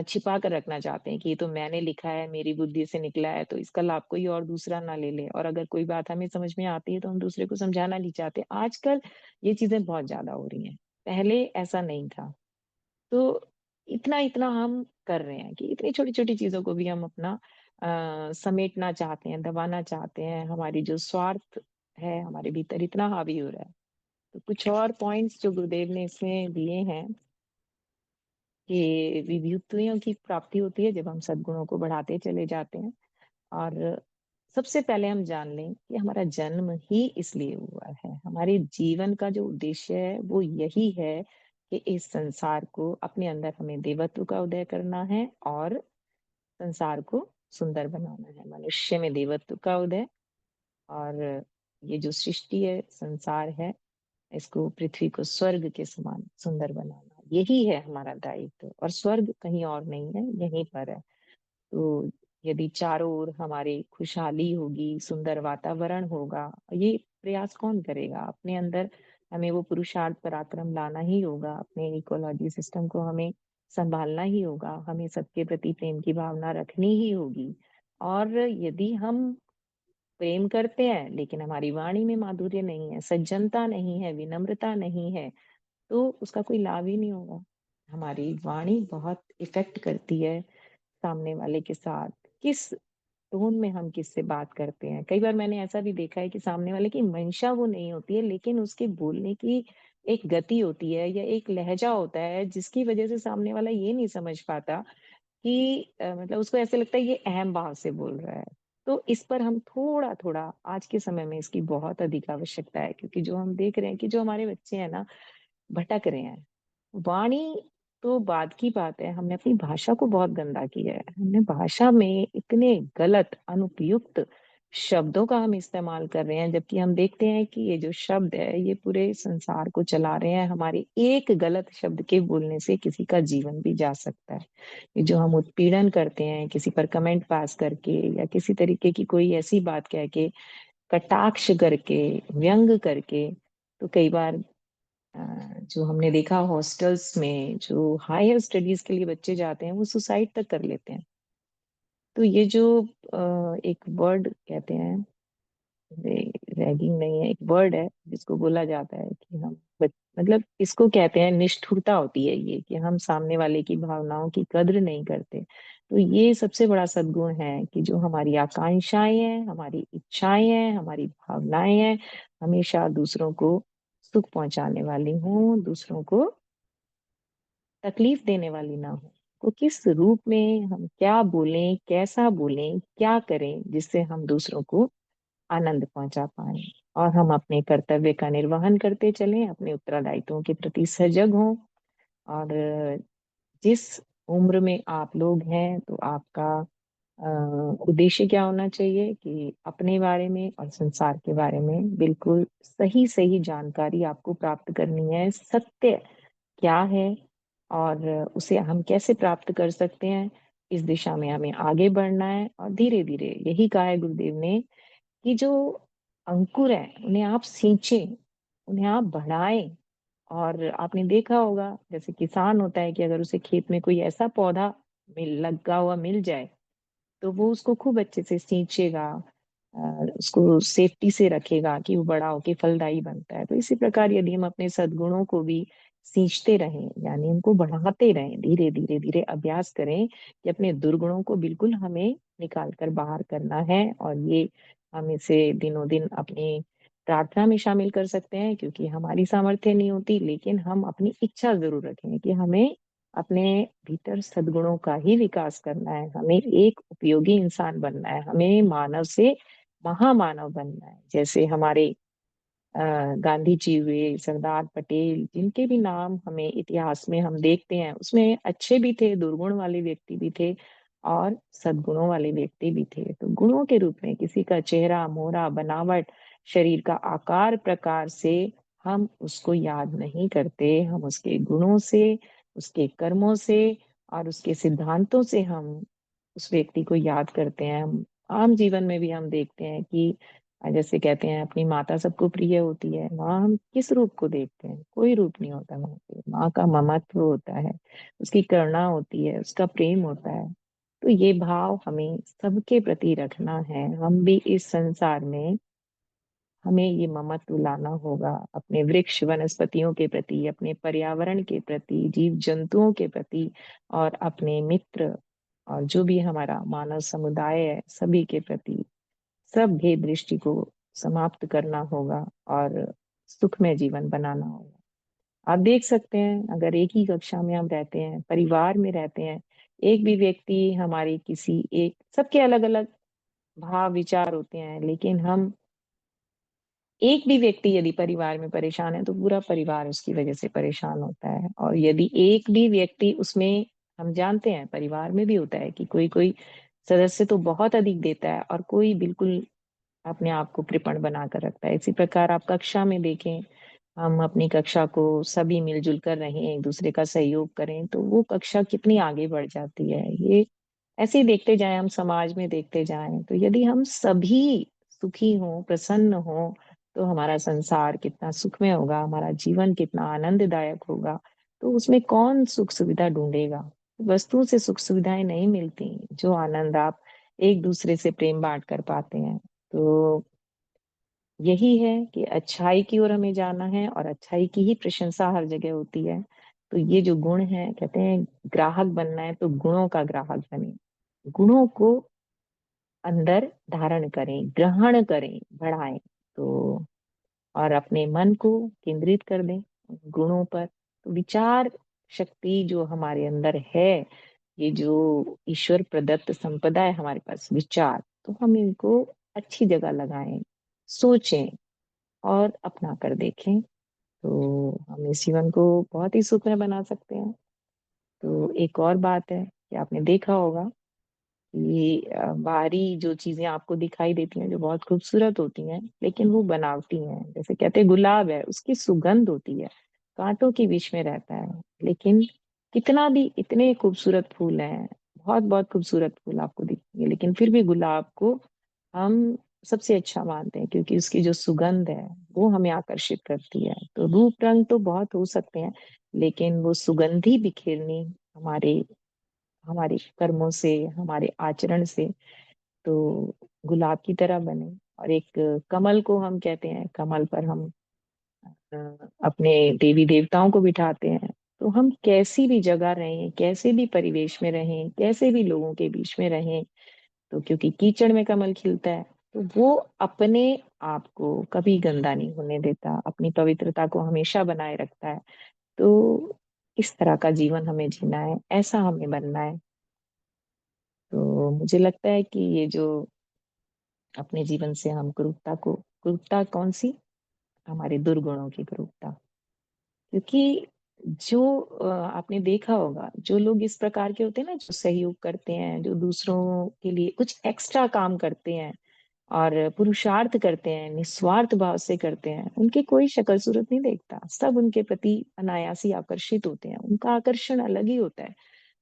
छिपा कर रखना चाहते हैं कि ये तो मैंने लिखा है, मेरी बुद्धि से निकला है, तो इसका लाभ कोई और दूसरा ना ले ले। और अगर कोई बात हमें समझ में आती है तो हम दूसरे को समझाना नहीं चाहते। आजकल ये चीजें बहुत ज्यादा हो रही हैं, पहले ऐसा नहीं था। तो इतना इतना हम कर रहे हैं कि इतनी छोटी छोटी चीजों को भी हम अपना समेटना चाहते हैं, दबाना चाहते हैं। हमारी जो स्वार्थ है हमारे भीतर इतना हावी हो रहा है। तो कुछ और पॉइंट्स जो गुरुदेव ने इसमें दिए हैं कि विभूतियों की प्राप्ति होती है जब हम सद्गुणों को बढ़ाते चले जाते हैं। और सबसे पहले हम जान लें कि हमारा जन्म ही इसलिए हुआ है, हमारे जीवन का जो उद्देश्य है वो यही है कि इस संसार को अपने अंदर हमें देवत्व का उदय करना है, और संसार को सुंदर बनाना है, मनुष्य में देवत्व का उदय। और ये जो सृष्टि है, संसार है, इसको, पृथ्वी को स्वर्ग के समान सुंदर बनाना, यही है हमारा दायित्व। और स्वर्ग कहीं और नहीं है, यहीं पर है। तो यदि चारों ओर हमारी खुशहाली होगी, सुंदर वातावरण होगा, ये प्रयास कौन करेगा? अपने अंदर हमें वो पुरुषार्थ पराक्रम लाना ही होगा, अपने इकोलॉजी सिस्टम को हमें संभालना ही होगा, हमें सबके प्रति प्रेम की भावना रखनी ही होगी। और यदि हम प्रेम करते हैं लेकिन हमारी वाणी में माधुर्य नहीं है, सज्जनता नहीं है, विनम्रता नहीं है, तो उसका कोई लाभ ही नहीं होगा। हमारी वाणी बहुत इफ़ेक्ट करती है सामने वाले के साथ, किस टोन में हम किससे बात करते हैं। कई बार मैंने ऐसा भी देखा है कि सामने वाले की मंशा वो नहीं होती है, लेकिन उसके बोलने की एक गति होती है या एक लहज़ा होता है, जिसकी वज़ह से सामने वाला ये नहीं समझ पाता कि मतलब उसको ऐसे लगता है ये अहम भाव से बोल रहा है। तो इस पर हम थोड़ा-थोड़ा आज के समय में इसकी बहुत अधिक आवश्यकता है, क्योंकि जो हम देख रहे हैं कि जो हमारे बच्चे हैं ना, भटक रहे हैं। वाणी तो बाद की बात है, हमने अपनी भाषा को बहुत गंदा किया है। हमने भाषा में इतने गलत, अनुपयुक्त शब्दों का हम इस्तेमाल कर रहे हैं, जबकि हम देखते हैं कि ये जो शब्द है, ये पूरे संसार को चला रहे हैं। हमारे एक गलत शब्द के बोलने से किसी का जीवन भी जा सकता है। ये जो हम उत्पीड़न करते हैं, किसी पर कमेंट पास करके या किसी तरीके की कोई ऐसी बात कह के, कटाक्ष करके, व्यंग करके, तो कई बार अ, जो हमने देखा हॉस्टल्स में जो हायर स्टडीज के लिए बच्चे जाते हैं, वो सुसाइड तक कर लेते हैं। तो ये जो एक वर्ड कहते हैं, रैगिंग नहीं है, एक वर्ड है जिसको बोला जाता है कि हम मतलब इसको कहते हैं निष्ठुरता होती है ये, कि हम सामने वाले की भावनाओं की कद्र नहीं करते। तो ये सबसे बड़ा सद्गुण है कि जो हमारी आकांक्षाएं हैं, हमारी इच्छाएं हैं, हमारी भावनाएं हैं, हमेशा दूसरों को सुख पहुंचाने वाली हों, दूसरों को तकलीफ देने वाली ना हो। तो किस रूप में हम क्या बोलें, कैसा बोलें, क्या करें जिससे हम दूसरों को आनंद पहुंचा पाएं और हम अपने कर्तव्य का निर्वहन करते चलें, अपने उत्तरदायित्वों के प्रति सजग हों। और जिस उम्र में आप लोग हैं, तो आपका अ, उद्देश्य क्या होना चाहिए कि अपने बारे में और संसार के बारे में बिल्कुल सही सही जानकारी आपको प्राप्त करनी है। सत्य क्या है और उसे हम कैसे प्राप्त कर सकते हैं, इस दिशा में हमें आगे बढ़ना है। और धीरे धीरे, यही कहा है गुरुदेव ने, कि जो अंकुर है उन्हें आप सींचें, उन्हें आप बढ़ाएं। और आपने देखा होगा, जैसे किसान होता है कि अगर उसे खेत में कोई ऐसा पौधा मिल लगा हुआ मिल जाए, तो वो उसको खूब अच्छे से सींचेगा, उसको सेफ्टी से रखेगा कि वो बड़ा होके फलदायी बनता है। तो इसी प्रकार यदि हम अपने सद्गुणों को भी सींचते रहें, यानी उनको बढ़ाते रहें, धीरे धीरे धीरे अभ्यास करें कि अपने दुर्गुणों को बिल्कुल हमें निकाल कर बाहर करना है। और ये हम इसे दिनों दिन अपनी प्रार्थना में शामिल कर सकते हैं, क्योंकि हमारी सामर्थ्य नहीं होती, लेकिन हम अपनी इच्छा जरूर रखें कि हमें अपने भीतर सद्गुणों का ही विकास करना है, हमें एक उपयोगी इंसान बनना है, हमें मानव से महामानव बनना है। जैसे हमारे गांधी जी हुए, सरदार पटेल, जिनके भी नाम हमें इतिहास में हम देखते हैं, उसमें अच्छे भी थे, दुर्गुण वाले व्यक्ति भी थे और सद्गुणों वाले व्यक्ति भी थे। तो गुणों के रूप में किसी का चेहरा, मोहरा, बनावट, शरीर का आकार प्रकार से हम उसको याद नहीं करते, हम उसके गुणों से, उसके कर्मों से और उसके सिद्धांतों से हम उस व्यक्ति को याद करते हैं। हम आम जीवन में भी हम देखते हैं कि जैसे कहते हैं अपनी माता सबको प्रिय होती है, माँ हम किस रूप को देखते हैं? कोई रूप नहीं होता माँ पे। माँ का ममत्व होता है, उसकी करुणा होती है, उसका प्रेम होता है। तो ये भाव हमें सबके प्रति रखना है। हम भी इस संसार में, हमें ये ममत्व लाना होगा अपने वृक्ष वनस्पतियों के प्रति, अपने पर्यावरण के प्रति, जीव जंतुओं के प्रति और अपने मित्र और जो भी हमारा मानव समुदाय है, सभी के प्रति। सब भेद दृष्टि को समाप्त करना होगा और सुखमय जीवन बनाना होगा। आप देख सकते हैं, अगर एक ही कक्षा में हम रहते हैं, परिवार में रहते हैं, एक भी व्यक्ति हमारी किसी एक, सबके अलग अलग भाव विचार होते हैं, लेकिन हम एक भी व्यक्ति यदि परिवार में परेशान है, तो पूरा परिवार उसकी वजह से परेशान होता है। और यदि एक भी व्यक्ति उसमें, हम जानते हैं परिवार में भी होता है कि कोई कोई सदस्य तो बहुत अधिक देता है और कोई बिल्कुल अपने आप को कृपण बना कर रखता है। इसी प्रकार आप कक्षा में देखें, हम अपनी कक्षा को सभी मिलजुल कर रहें, एक दूसरे का सहयोग करें, तो वो कक्षा कितनी आगे बढ़ जाती है। ये ऐसे ही देखते जाएं, हम समाज में देखते जाएं, तो यदि हम सभी सुखी हों, प्रसन्न हों, तो हमारा संसार कितना सुखमय होगा, हमारा जीवन कितना आनंददायक होगा। तो उसमें कौन सुख सुविधा ढूंढेगा? वस्तुओं से सुख सुविधाएं नहीं मिलती। जो आनंद आप एक दूसरे से प्रेम बांट कर पाते हैं, तो यही है कि अच्छाई की ओर हमें जाना है और अच्छाई की ही प्रशंसा हर जगह होती है। तो ये जो गुण है, कहते हैं ग्राहक बनना है तो गुणों का ग्राहक बने, गुणों को अंदर धारण करें, ग्रहण करें, बढ़ाएं। तो और अपने मन को केंद्रित कर दें गुणों पर। तो विचार शक्ति जो हमारे अंदर है, ये जो ईश्वर प्रदत्त संपदा है हमारे पास विचार, तो हम इनको अच्छी जगह लगाएं, सोचें और अपना कर देखें। तो हम इस जीवन को बहुत ही सुखमय बना सकते हैं। तो एक और बात है कि आपने देखा होगा ये बाहरी जो चीजें आपको दिखाई देती हैं जो बहुत खूबसूरत होती हैं, लेकिन वो बनावटी हैं। जैसे कहते हैं गुलाब है, उसकी सुगंध होती है, कांटों के बीच में रहता है, लेकिन कितना भी इतने खूबसूरत फूल हैं, बहुत बहुत खूबसूरत फूल आपको दिखेंगे, लेकिन फिर भी गुलाब को हम सबसे अच्छा मानते हैं क्योंकि उसकी जो सुगंध है वो हमें आकर्षित करती है। तो रूप रंग तो बहुत हो सकते हैं, लेकिन वो सुगंधी बिखेरनी हमारे हमारे कर्मों से, हमारे आचरण से, तो गुलाब की तरह बने। और एक कमल को हम कहते हैं, कमल पर हम अ, अपने देवी देवताओं को बिठाते हैं। तो हम कैसी भी जगह रहें, कैसे भी परिवेश में रहें, कैसे भी लोगों के बीच में रहें, तो क्योंकि कीचड़ में कमल खिलता है, तो वो अपने आप को कभी गंदा नहीं होने देता, अपनी पवित्रता को हमेशा बनाए रखता है। तो इस तरह का जीवन हमें जीना है, ऐसा हमें बनना है। तो मुझे लगता है कि ये जो अपने जीवन से हम कुरूपता कौन सी, हमारे दुर्गुणों की कुरूपता। क्योंकि जो आपने देखा होगा जो लोग इस प्रकार के होते हैं ना, जो सहयोग करते हैं, जो दूसरों के लिए कुछ एक्स्ट्रा काम करते हैं और पुरुषार्थ करते हैं, निस्वार्थ भाव से करते हैं, उनकी कोई शक्ल सूरत नहीं देखता, सब उनके प्रति अनायासी आकर्षित होते हैं, उनका आकर्षण अलग ही होता है,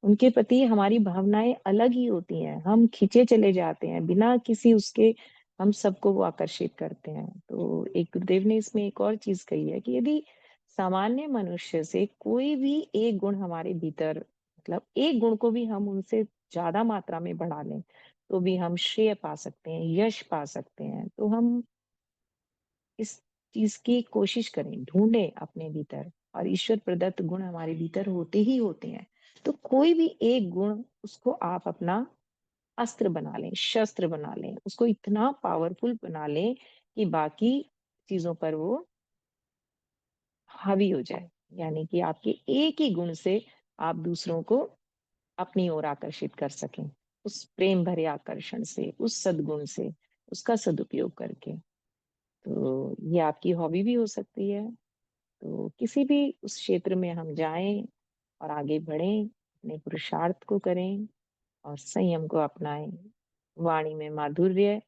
उनके प्रति हमारी भावनाएं अलग ही होती हैं, हम खींचे चले जाते हैं बिना किसी उसके, हम सबको वो आकर्षित करते हैं। तो एक गुरुदेव ने इसमें एक और चीज कही है कि यदि सामान्य मनुष्य से कोई भी एक गुण हमारे भीतर, मतलब एक गुण को भी हम उनसे ज्यादा मात्रा में बढ़ा लें, तो भी हम श्रेय पा सकते हैं, यश पा सकते हैं। तो हम इस चीज की कोशिश करें, ढूंढें अपने भीतर, और ईश्वर प्रदत्त गुण हमारे भीतर होते ही होते हैं। तो कोई भी एक गुण, उसको आप अपना अस्त्र बना लें, शस्त्र बना लें, उसको इतना पावरफुल बना लें कि बाकी चीजों पर वो हावी हो जाए। यानी कि आपके एक ही गुण से आप दूसरों को अपनी ओर आकर्षित कर सकें, उस प्रेम भरे आकर्षण से, उस सद्गुण से, उसका सदुपयोग करके। तो ये आपकी हॉबी भी हो सकती है। तो किसी भी उस क्षेत्र में हम जाएं और आगे बढ़ें, अपने पुरुषार्थ को करें और संयम को अपनाएं। वाणी में माधुर्य,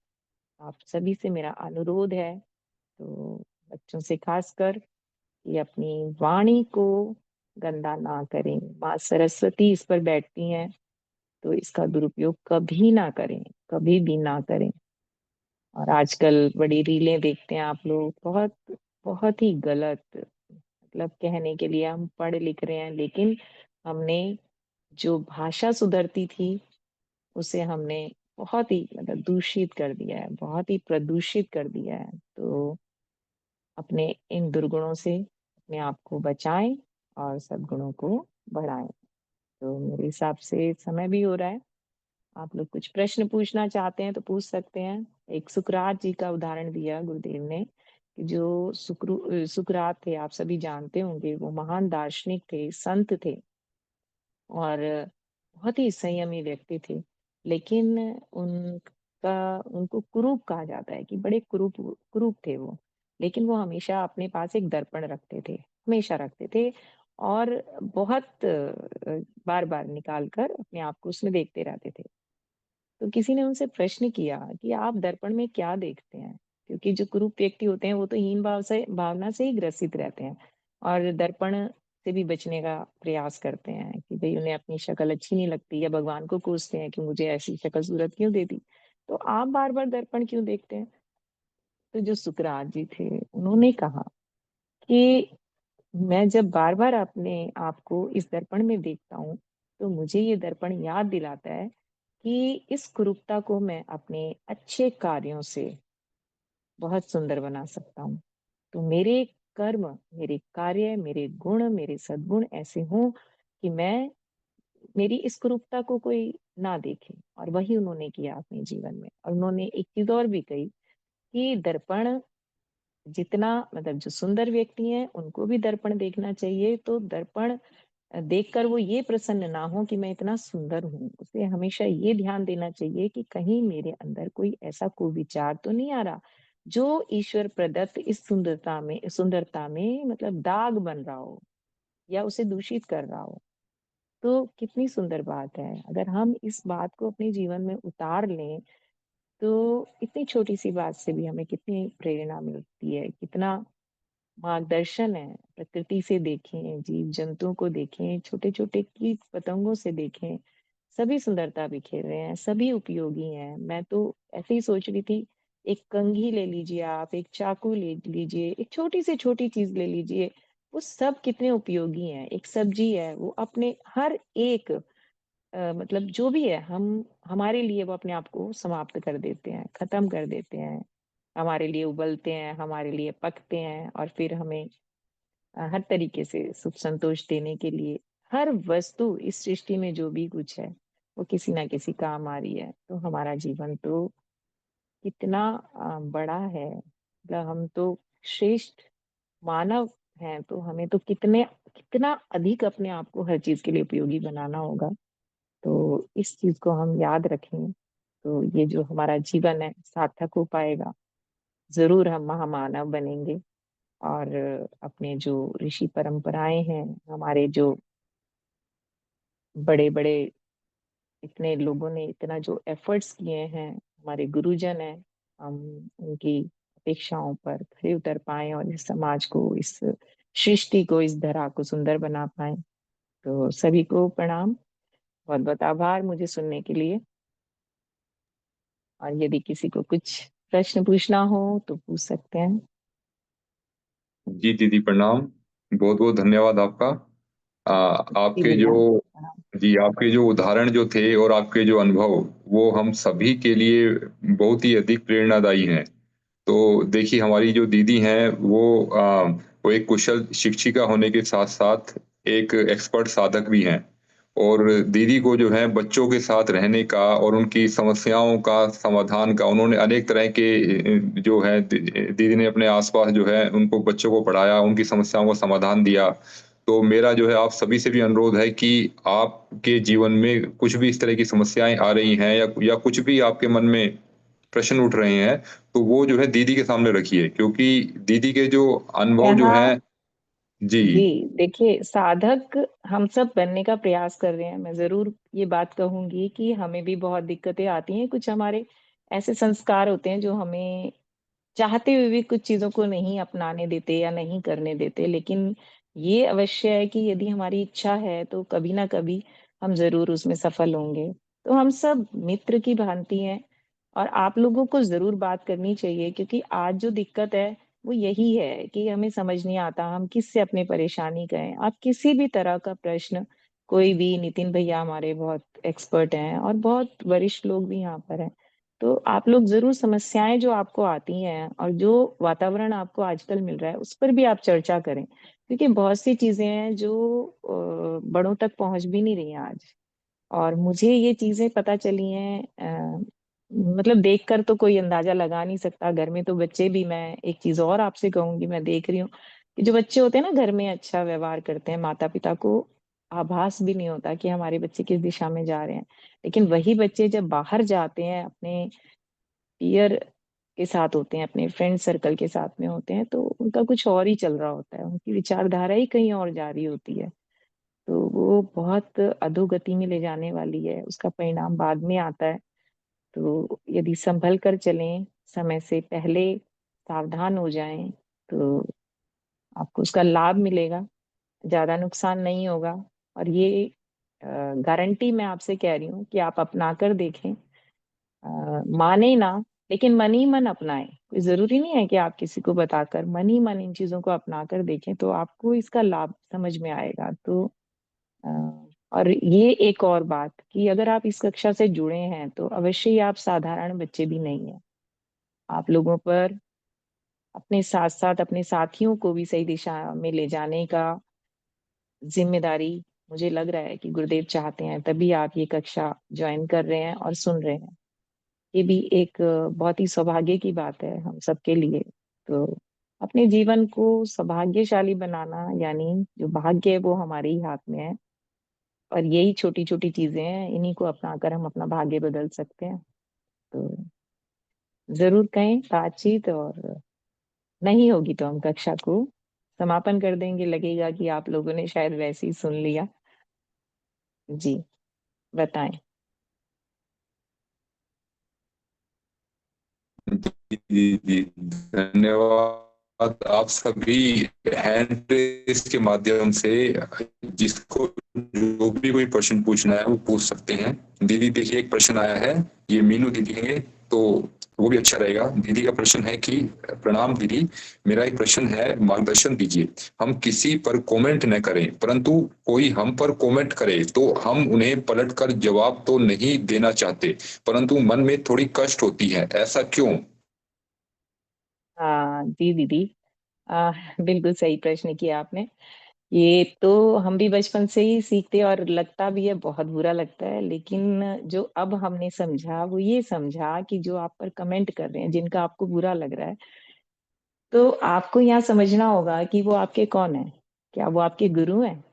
आप सभी से मेरा अनुरोध है, तो बच्चों से खासकर, कि अपनी वाणी को गंदा ना करें। माँ सरस्वती इस पर बैठती हैं, तो इसका दुरुपयोग कभी ना करें, कभी भी ना करें। और आजकल बड़ी रीलें देखते हैं आप लोग, बहुत बहुत ही गलत, मतलब कहने के लिए हम पढ़ लिख रहे हैं, लेकिन हमने जो भाषा सुधरती थी उसे हमने बहुत ही मतलब दूषित कर दिया है, बहुत ही प्रदूषित कर दिया है। तो अपने इन दुर्गुणों से अपने आप को बचाएं और सद्गुणों को बढ़ाएं। तो मेरे हिसाब से समय भी हो रहा है, आप लोग कुछ प्रश्न पूछना चाहते हैं तो पूछ सकते हैं। एक सुकरात जी का उदाहरण दिया गुरुदेव ने, कि जो सुकरात थे, आप सभी जानते होंगे, वो महान दार्शनिक थे, संत थे और बहुत ही संयमी व्यक्ति थे। लेकिन उनका उनको कुरूप कहा जाता है कि बड़े कुरूप कुरूप थे वो। लेकिन वो हमेशा अपने पास एक दर्पण रखते थे, हमेशा रखते थे, और बहुत बार बार निकाल कर अपने आप को उसमें देखते रहते थे। तो किसी ने उनसे प्रश्न किया कि आप दर्पण में क्या देखते हैं, क्योंकि जो कुरूप व्यक्ति होते हैं वो तो हीन भावना से ही ग्रसित रहते हैं और दर्पण से भी बचने का प्रयास करते हैं कि भाई उन्हें अपनी शक्ल अच्छी नहीं लगती, या भगवान को कोसते हैं कि मुझे ऐसी शक्ल सूरत क्यों दे दी। तो आप बार बार दर्पण क्यों देखते हैं। तो जो सुकरात जी थे, उन्होंने कहा कि मैं जब बार बार अपने आप को इस दर्पण में देखता हूँ, तो मुझे ये दर्पण याद दिलाता है कि इस कुरूपता को मैं अपने अच्छे कार्यों से बहुत सुंदर बना सकता हूँ। तो मेरे कर्म, मेरे कार्य, मेरे गुण, मेरे सद्गुण ऐसे हों कि मैं मेरी इस कुरूपता को कोई ना देखे। और वही उन्होंने किया अपने जीवन में। और उन्होंने एक चीज और भी कही कि दर्पण जितना, मतलब जो सुंदर व्यक्ति हैं उनको भी दर्पण देखना चाहिए। तो दर्पण देखकर वो ये प्रसन्न ना हो कि मैं इतना सुंदर हूँ, उसे हमेशा ये ध्यान देना चाहिए कि कहीं मेरे अंदर कोई ऐसा कुविचार तो नहीं आ रहा जो ईश्वर प्रदत्त इस सुंदरता में मतलब दाग बन रहा हो या उसे दूषित कर रहा हो। तो कितनी सुंदर बात है, अगर हम इस बात को अपने जीवन में उतार लें तो इतनी छोटी सी बात से भी हमें कितनी प्रेरणा मिलती है, कितना मार्गदर्शन है। प्रकृति से देखें, जीव जंतुओं को देखें, छोटे छोटे कीट पतंगों से देखें, सभी सुंदरता बिखेर रहे हैं, सभी उपयोगी हैं। मैं तो ऐसे ही सोच रही थी, एक कंघी ले लीजिए आप, एक चाकू ले लीजिए, एक छोटी से छोटी चीज ले लीजिए, वो सब कितने उपयोगी हैं। एक सब्जी है, वो अपने हर एक मतलब जो भी है, हम हमारे लिए वो अपने आप को समाप्त कर देते हैं, खत्म कर देते हैं। हमारे लिए उबलते हैं, हमारे लिए पकते हैं, और फिर हमें हर तरीके से सुख संतोष देने के लिए हर वस्तु इस सृष्टि में जो भी कुछ है वो किसी ना किसी काम आ रही है। तो हमारा जीवन तो कितना बड़ा है, मतलब हम तो श्रेष्ठ मानव हैं, तो हमें तो कितना अधिक अपने आप को हर चीज के लिए उपयोगी बनाना होगा। तो इस चीज को हम याद रखें तो ये जो हमारा जीवन है सार्थक हो पाएगा। जरूर हम महामानव बनेंगे। और अपने जो ऋषि परंपराएं हैं, हमारे जो बड़े बड़े इतने लोगों ने इतना जो एफर्ट्स किए हैं, हमारे गुरुजन हैं, हम उनकी अपेक्षाओं पर खरे उतर पाए और इस समाज को, इस सृष्टि को, इस धरा को सुंदर बना पाए। तो सभी को प्रणाम, बहुत बहुत आभार मुझे सुनने के लिए। और यदि किसी को कुछ प्रश्न पूछना हो तो पूछ सकते हैं। जी दीदी प्रणाम। बहुत बहुत धन्यवाद आपका। जी आपके जो भैया प्रणाम। जी आपके जो उदाहरण जो थे और आपके जो अनुभव, वो हम सभी के लिए बहुत ही अधिक प्रेरणादायी हैं। तो देखिए, हमारी जो दीदी हैं वो एक कुशल शिक्षिका होने के साथ साथ एक एक्सपर्ट साधक भी हैं। और दीदी को जो है बच्चों के साथ रहने का और उनकी समस्याओं का समाधान का, उन्होंने अनेक तरह के जो है दीदी ने अपने आसपास जो है उनको बच्चों को पढ़ाया, उनकी समस्याओं का समाधान दिया। तो मेरा जो है आप सभी से भी अनुरोध है कि आपके जीवन में कुछ भी इस तरह की समस्याएं आ रही हैं या कुछ भी आपके मन में प्रश्न उठ रहे हैं, तो वो जो है दीदी के सामने रखिए, क्योंकि दीदी के जो अनुभव जो यहाँ हैं। जी। जी देखिए, साधक हम सब बनने का प्रयास कर रहे हैं। मैं जरूर ये बात कहूंगी कि हमें भी बहुत दिक्कतें आती हैं, कुछ हमारे ऐसे संस्कार होते हैं जो हमें चाहते हुए भी कुछ चीजों को नहीं अपनाने देते या नहीं करने देते। लेकिन ये अवश्य है कि यदि हमारी इच्छा है तो कभी ना कभी हम जरूर उसमें सफल होंगे। तो हम सब मित्र की भांति हैं, और आप लोगों को जरूर बात करनी चाहिए, क्योंकि आज जो दिक्कत है वो यही है कि हमें समझ नहीं आता हम किससे अपनी परेशानी कहें। आप किसी भी तरह का प्रश्न, कोई भी, नितिन भैया हमारे बहुत एक्सपर्ट हैं और बहुत वरिष्ठ लोग भी यहाँ पर हैं। तो आप लोग जरूर समस्याएं जो आपको आती हैं और जो वातावरण आपको आजकल मिल रहा है उस पर भी आप चर्चा करें, क्योंकि बहुत सी चीजें हैं जो बड़ों तक पहुंच भी नहीं रही हैं आज। और मुझे ये चीजें पता चली हैं, मतलब देखकर तो कोई अंदाजा लगा नहीं सकता। घर में तो बच्चे भी, मैं एक चीज और आपसे कहूंगी, मैं देख रही हूँ कि जो बच्चे होते हैं ना घर में अच्छा व्यवहार करते हैं, माता पिता को आभास भी नहीं होता कि हमारे बच्चे किस दिशा में जा रहे हैं। लेकिन वही बच्चे जब बाहर जाते हैं, अपने पीयर के साथ होते हैं, अपने फ्रेंड सर्कल के साथ में होते हैं, तो उनका कुछ और ही चल रहा होता है, उनकी विचारधारा ही कहीं और जा रही होती है। तो वो बहुत अधोगति में ले जाने वाली है, उसका परिणाम बाद में आता है। तो यदि संभल कर चलें, समय से पहले सावधान हो जाएं, तो आपको उसका लाभ मिलेगा, ज्यादा नुकसान नहीं होगा। और ये गारंटी मैं आपसे कह रही हूँ कि आप अपना कर देखें। माने ना, लेकिन मन ही मन अपनाएं। कोई जरूरी नहीं है कि आप किसी को बताकर, मन ही मन इन चीजों को अपना कर देखें तो आपको इसका लाभ समझ में आएगा। तो अ, और ये एक और बात कि अगर आप इस कक्षा से जुड़े हैं तो अवश्य ही आप साधारण बच्चे भी नहीं हैं। आप लोगों पर अपने साथ साथ अपने साथियों को भी सही दिशा में ले जाने का जिम्मेदारी मुझे लग रहा है कि गुरुदेव चाहते हैं, तभी आप ये कक्षा ज्वाइन कर रहे हैं और सुन रहे हैं। ये भी एक बहुत ही सौभाग्य की बात है हम सबके लिए। तो अपने जीवन को सौभाग्यशाली बनाना, यानी जो भाग्य है वो हमारे ही हाथ में है, और यही छोटी छोटी चीजें हैं, इन्हीं को अपनाकर हम अपना भाग्य बदल सकते हैं। तो जरूर कहें बातचीत, और नहीं होगी तो हम कक्षा को समापन कर देंगे। लगेगा कि आप लोगों ने शायद वैसे ही सुन लिया। जी, बताएं। जी जी जी, धन्यवाद। आप सभी हैंड रेस के माध्यम से जिसको जो भी कोई प्रश्न पूछना है वो पूछ सकते हैं। दीदी देखिए, एक प्रश्न आया है, ये मीनू दीदी है, तो वो भी अच्छा रहेगा। दीदी का प्रश्न है कि प्रणाम दीदी, मेरा एक प्रश्न है, मार्गदर्शन दीजिए। हम किसी पर कमेंट न करें, परंतु कोई हम पर कमेंट करे तो हम उन्हें पलटकर जवाब तो नहीं देना चाहते, परंतु मन में थोड़ी कष्ट होती है, ऐसा क्यों? हाँ जी दीदी, आ, बिल्कुल सही प्रश्न किया आपने। ये तो हम भी बचपन से ही सीखते हैं, और लगता भी है, बहुत बुरा लगता है, लेकिन जो अब हमने समझा वो ये समझा कि जो आप पर कमेंट कर रहे हैं, जिनका आपको बुरा लग रहा है, तो आपको यहाँ समझना होगा कि वो आपके कौन है। क्या वो आपके गुरु हैं,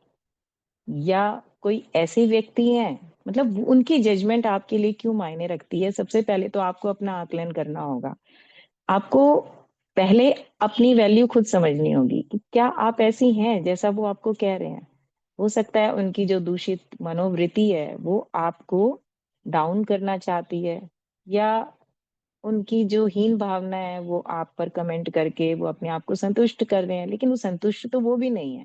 या कोई ऐसे व्यक्ति हैं? मतलब उनकी जजमेंट आपके लिए क्यों मायने रखती है? सबसे पहले तो आपको अपना आकलन करना होगा। आपको पहले अपनी वैल्यू खुद समझनी होगी कि क्या आप ऐसी हैं जैसा वो आपको कह रहे हैं। हो सकता है उनकी जो दूषित मनोवृत्ति है वो आपको डाउन करना चाहती है, या उनकी जो हीन भावना है वो आप पर कमेंट करके वो अपने आप को संतुष्ट कर रहे हैं, लेकिन वो संतुष्ट तो वो भी नहीं है।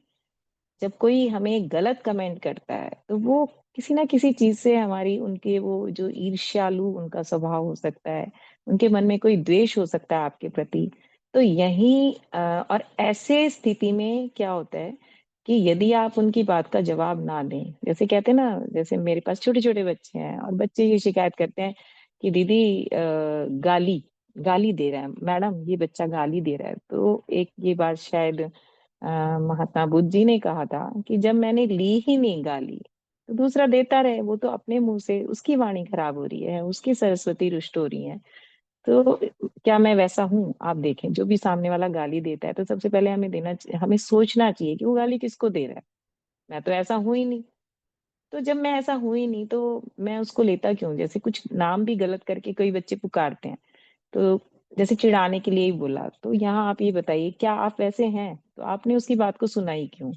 जब कोई हमें गलत कमेंट करता है तो वो किसी ना किसी चीज से हमारी, उनके वो जो ईर्ष्यालु उनका स्वभाव हो सकता है, उनके मन में कोई द्वेष हो सकता है आपके प्रति। तो यही और ऐसे स्थिति में क्या होता है कि यदि आप उनकी बात का जवाब ना दें, जैसे कहते हैं ना, जैसे मेरे पास छोटे छोटे बच्चे हैं और बच्चे ये शिकायत करते हैं कि दीदी गाली गाली दे रहा है, मैडम ये बच्चा गाली दे रहा है। तो एक ये बात शायद महात्मा बुद्ध जी ने कहा था कि जब मैंने ली ही नहीं गाली, तो दूसरा देता रहे, वो तो अपने मुंह से उसकी वाणी खराब हो रही है, उसकी सरस्वती रुष्ट हो रही है। तो क्या मैं वैसा हूं? आप देखें, जो भी सामने वाला गाली देता है तो सबसे पहले हमें सोचना चाहिए कि वो गाली किसको दे रहा है। मैं तो ऐसा हूं ही नहीं। तो जब मैं ऐसा हूं ही नहीं तो मैं उसको लेता क्यों? जैसे कुछ नाम भी गलत करके कई बच्चे पुकारते हैं, तो जैसे चिढ़ाने के लिए ही बोला, तो यहाँ आप ये बताइए, क्या आप वैसे हैं? तो आपने उसकी बात को सुना ही क्यों?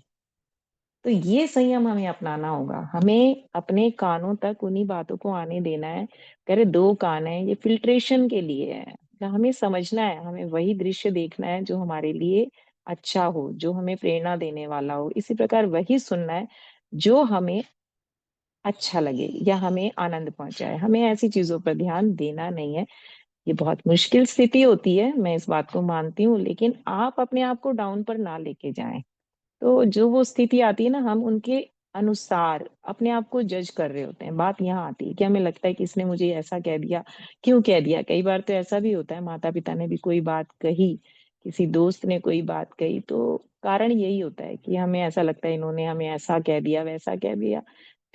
तो ये संयम हमें अपनाना होगा। हमें अपने कानों तक उन्हीं बातों को आने देना है। कह रहे दो कान है, ये फिल्ट्रेशन के लिए है। तो हमें समझना है, हमें वही दृश्य देखना है जो हमारे लिए अच्छा हो, जो हमें प्रेरणा देने वाला हो। इसी प्रकार वही सुनना है जो हमें अच्छा लगे या हमें आनंद पहुंचाए। हमें ऐसी चीजों पर ध्यान देना नहीं है। ये बहुत मुश्किल स्थिति होती है, मैं इस बात को मानती हूँ, लेकिन आप अपने आप को डाउन पर ना लेके जाएं। तो जो वो स्थिति आती है ना, हम उनके अनुसार अपने आप को जज कर रहे होते हैं। बात यहाँ आती है कि हमें लगता है कि इसने मुझे ऐसा कह दिया, क्यों कह दिया। कई बार तो ऐसा भी होता है, माता पिता ने भी कोई बात कही, किसी दोस्त ने कोई बात कही, तो कारण यही होता है कि हमें ऐसा लगता है इन्होंने हमें ऐसा कह दिया, वैसा कह दिया।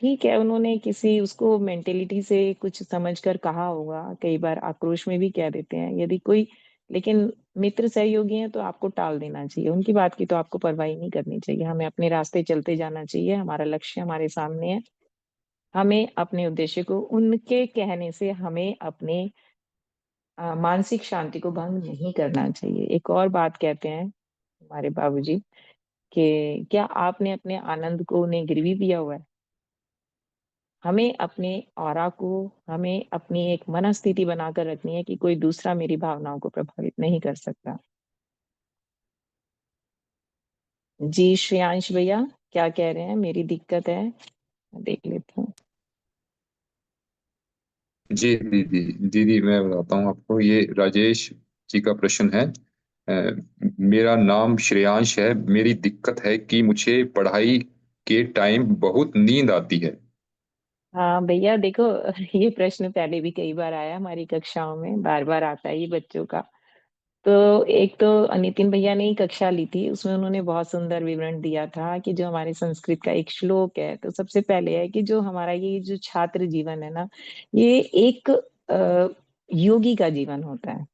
ठीक है, उन्होंने किसी उसको मेंटेलिटी से कुछ समझकर कहा होगा, कई बार आक्रोश में भी कह देते हैं यदि कोई। लेकिन मित्र सहयोगी हैं तो आपको टाल देना चाहिए, उनकी बात की तो आपको परवाह ही नहीं करनी चाहिए। हमें अपने रास्ते चलते जाना चाहिए, हमारा लक्ष्य हमारे सामने है। हमें अपने उद्देश्य को, उनके कहने से हमें अपने मानसिक शांति को भंग नहीं करना चाहिए। एक और बात कहते हैं हमारे बाबूजी कि क्या आपने अपने आनंद को उन्हें गिरवी दिया हुआ है? हमें अपने ऑरा को, हमें अपनी एक मनस्थिति बनाकर रखनी है कि कोई दूसरा मेरी भावनाओं को प्रभावित नहीं कर सकता। जी श्रेयांश भैया, क्या कह रहे हैं? मेरी दिक्कत है, मैं देख लेता हूँ। जी दीदी, दीदी मैं बताता हूँ आपको, ये राजेश जी का प्रश्न है। मेरा नाम श्रेयांश है, मेरी दिक्कत है कि मुझे पढ़ाई के टाइम बहुत नींद आती है। हाँ भैया देखो, ये प्रश्न पहले भी कई बार आया हमारी कक्षाओं में, बार बार आता है ये बच्चों का। तो एक तो नितिन भैया ने ही कक्षा ली थी, उसमें उन्होंने बहुत सुंदर विवरण दिया था कि जो हमारे संस्कृत का एक श्लोक है, तो सबसे पहले है कि जो हमारा ये जो छात्र जीवन है ना, ये एक योगी का जीवन होता है।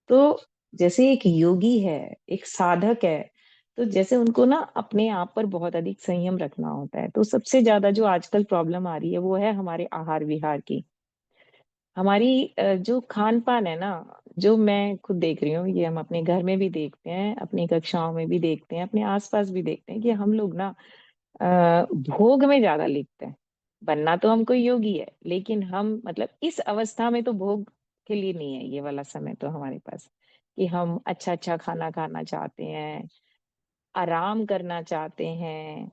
तो जैसे एक योगी है, एक साधक है, तो जैसे उनको ना अपने आप पर बहुत अधिक संयम रखना होता है। तो सबसे ज्यादा जो आजकल प्रॉब्लम आ रही है वो है हमारे आहार विहार की। हमारी जो खान-पान है ना, जो मैं खुद देख रही हूँ, ये हम अपने घर में भी देखते हैं, अपनी कक्षाओं में भी देखते हैं, अपने आस-पास भी देखते हैं कि हम लोग ना भोग में ज़्यादा लिप्त हैं। बनना तो हमको योगी है, लेकिन हम मतलब इस अवस्था में तो भोग के लिए नहीं है ये वाला समय तो हमारे पास, कि हम अच्छा-अच्छा खाना खाना चाहते हैं, आराम करना चाहते हैं,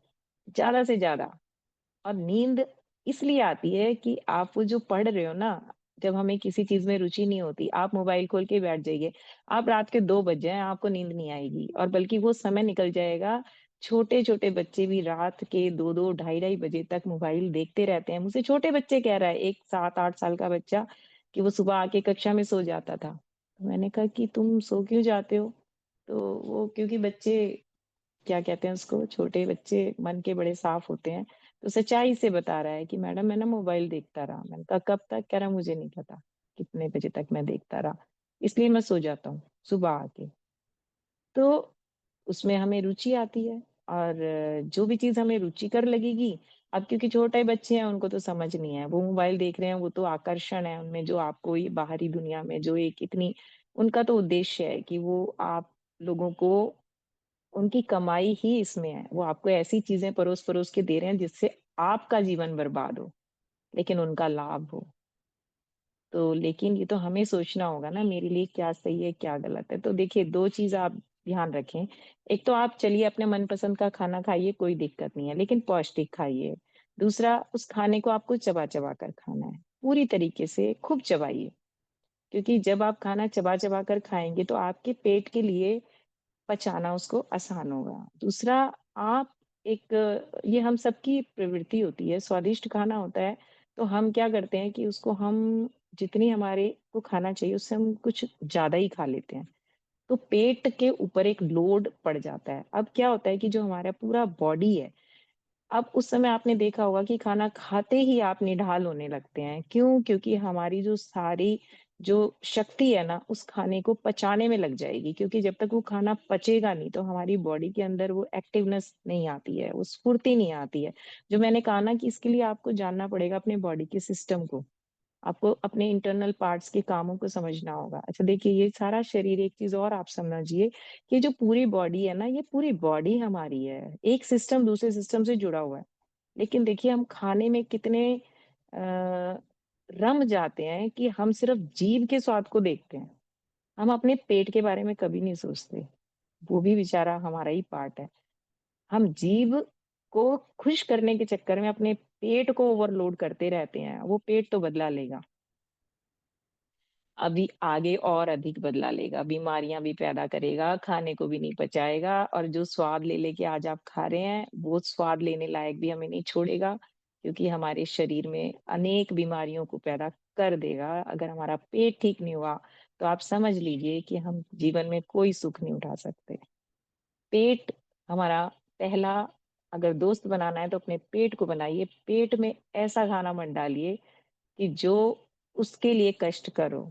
ज़्यादा से ज़्यादा। और नींद इसलिए आती है कि आप वो जो पढ़ रहे हो ना, जब हमें किसी चीज़ में रुचि नहीं होती, आप मोबाइल खोल के बैठ जाइए। आप रात के 2 बज जाएँ, आपको नींद नहीं आएगी और बल्कि वो समय निकल जाएगा। छोटे-छोटे बच्चे भी रात के 2-2 ढाई-ढाई बजे तक मोबाइल देखते रहते हैं। मुझसे छोटे बच्चे कह रहा है, एक 7-8 साल का बच्चा कि वो सुबह आके कक्षा में सो जाता था। तो मैंने कहा कि तुम सो क्यों जाते हो? तो वो क्योंकि बच्चे क्या कहते हैं उसको, छोटे बच्चे मन के बड़े साफ होते हैं। तो सच्चाई से बता रहा है कि मैडम मैं ना मोबाइल देखता रहा। मैंने कहा कब तक? कह रहा मुझे नहीं पता, कितने बजे तक मैं देखता रहा। इसलिए मैं सो जाता हूँ सुबह आके। तो उसमें हमें रुचि आती है और जो भी चीज़ हमें रुचिकर लगेगी, अब क्योंकि छोटे बच्चे हैं उनको तो समझ नहीं है। वो मोबाइल देख रहे हैं, वो तो आकर्षण है उनमें जो आपको ये बाहरी दुनिया में जो एक इतनी उनका तो उद्देश्य है कि वो आप लोगों को उनकी कमाई ही इसमें है। वो आपको ऐसी चीज़ें परोस-परोस के दे रहे हैं जिससे आपका जीवन बर्बाद हो, लेकिन उनका लाभ हो। तो लेकिन ये तो हमें सोचना होगा ना मेरे लिए क्या सही है, क्या गलत है। तो देखिए 2 चीज़ आप ध्यान रखें। एक तो आप चलिए अपने मनपसंद का खाना खाइए, कोई दिक्कत नहीं है, लेकिन पौष्टिक खाइए। दूसरा उस खाने को आपको चबा-चबा कर खाना है। पूरी तरीके से खूब चबाइए, क्योंकि जब आप खाना चबा-चबा कर खाएँगे तो आपके पेट के लिए पचाना उसको आसान होगा। दूसरा आप ये हम सबकी प्रवृत्ति होती है, स्वादिष्ट खाना होता है, तो हम क्या करते हैं कि उसको हम जितनी हमारे को खाना चाहिए उससे हम कुछ ज़्यादा ही खा लेते हैं। तो पेट के ऊपर एक लोड पड़ जाता है। अब क्या होता है कि जो हमारा पूरा बॉडी है अब उस समय आपने देखा होगा कि खाना खाते ही आप निढाल होने लगते हैं। क्यों? क्योंकि हमारी जो सारी जो शक्ति है ना, उस खाने को पचाने में लग जाएगी क्योंकि जब तक वो खाना पचेगा नहीं, तो हमारी बॉडी के अंदर वो एक्टिवनेस नहीं आती है, वो स्फूर्ति नहीं आती है। जो मैंने कहा ना कि इसके लिए आपको जानना पड़ेगा अपने बॉडी के सिस्टम को। आपको अपने इंटरनल पार्ट्स के कामों को समझना होगा। अच्छा देखिए ये सारा शरीर एक चीज़ और आप समझिए कि जो पूरी बॉडी है ना, ये पूरी बॉडी हमारी है। एक सिस्टम दूसरे सिस्टम से जुड़ा हुआ है। लेकिन देखिए हम खाने में कितने अ, रम जाते हैं कि हम सिर्फ़ जीभ के स्वाद को देखते हैं। हम अपने पेट के बारे में कभी नहीं सोचते। वो भी बेचारा हमारा ही पार्ट है। हम जीभ को खुश करने के चक्कर में अपने पेट को ओवरलोड करते रहते हैं। वो पेट तो बदला लेगा। अभी आगे और अधिक बदला लेगा, बीमारियाँ भी पैदा करेगा, खाने को भी नहीं पचाएगा और जो स्वाद ले लेके आज आप खा रहे हैं, वो स्वाद लेने लायक भी हमें नहीं छोड़ेगा, क्योंकि हमारे शरीर में अनेक बीमारियों को पैदा कर देगा। अगर हमारा पेट ठीक नहीं हुआ, तो आप समझ लीजिए कि हम जीवन में कोई सुख नहीं उठा सकते। पेट हमारा पहला अगर दोस्त बनाना है तो अपने पेट को बनाइए, पेट में ऐसा खाना मत डालिए कि जो उसके लिए कष्ट करो,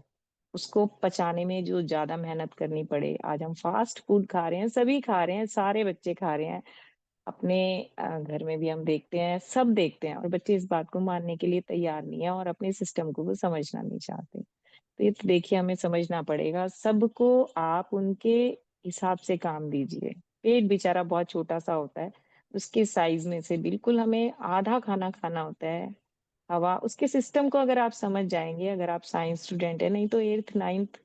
उसको पचाने में जो ज़्यादा मेहनत करनी पड़े। आज हम फ़ास्ट फूड खा रहे हैं, सभी खा रहे हैं, सारे बच्चे खा रहे हैं। अपने घर में भी हम देखते हैं, सब देखते हैं और बच्चे इस बात को मानने के लिए तैयार नहीं है और अपने सिस्टम को वो समझना नहीं चाहते। तो ये तो देखिए हमें समझना पड़ेगा, सबको आप उनके हिसाब से काम दीजिए। पेट बेचारा बहुत छोटा-सा होता है, उसके साइज़ में से बिल्कुल हमें आधा खाना खाना होता है। हवा उसके सिस्टम को अगर आप समझ जाएँगे, अगर आप साइंस स्टूडेंट हैं, नहीं तो 8th 9th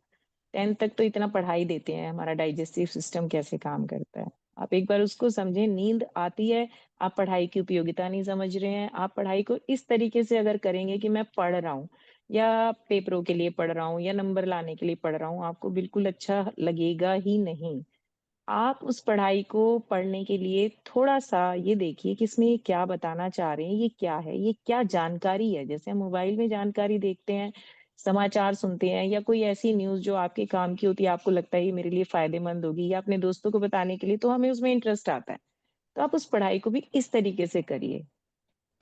10th तक तो इतना पढ़ा ही देते हैं, हमारा डाइजेस्टिव सिस्टम कैसे काम करता है। आप एक बार उसको समझें, नींद आती है, आप पढ़ाई की उपयोगिता नहीं समझ रहे हैं, आप पढ़ाई को इस तरीके से अगर करेंगे कि मैं पढ़ रहा हूँ या पेपरों के लिए पढ़ रहा हूँ या नंबर लाने के लिए पढ़ रहा हूँ, आपको बिल्कुल अच्छा लगेगा ही नहीं। आप उस पढ़ाई को पढ़ने के लिए थोड़ा-सा ये देखिए कि इसमें ये क्या बताना चाह रहे हैं, ये क्या है? ये क्या जानकारी है? जैसे हम मोबाइल में जानकारी देखते हैं, समाचार सुनते हैं या कोई ऐसी न्यूज़ जो आपके काम की होती है, आपको लगता है ये मेरे लिए फ़ायदेमंद होगी या अपने दोस्तों को बताने के लिए, तो हमें उसमें इंटरेस्ट आता है। तो आप उस पढ़ाई को भी इस तरीके से करिए।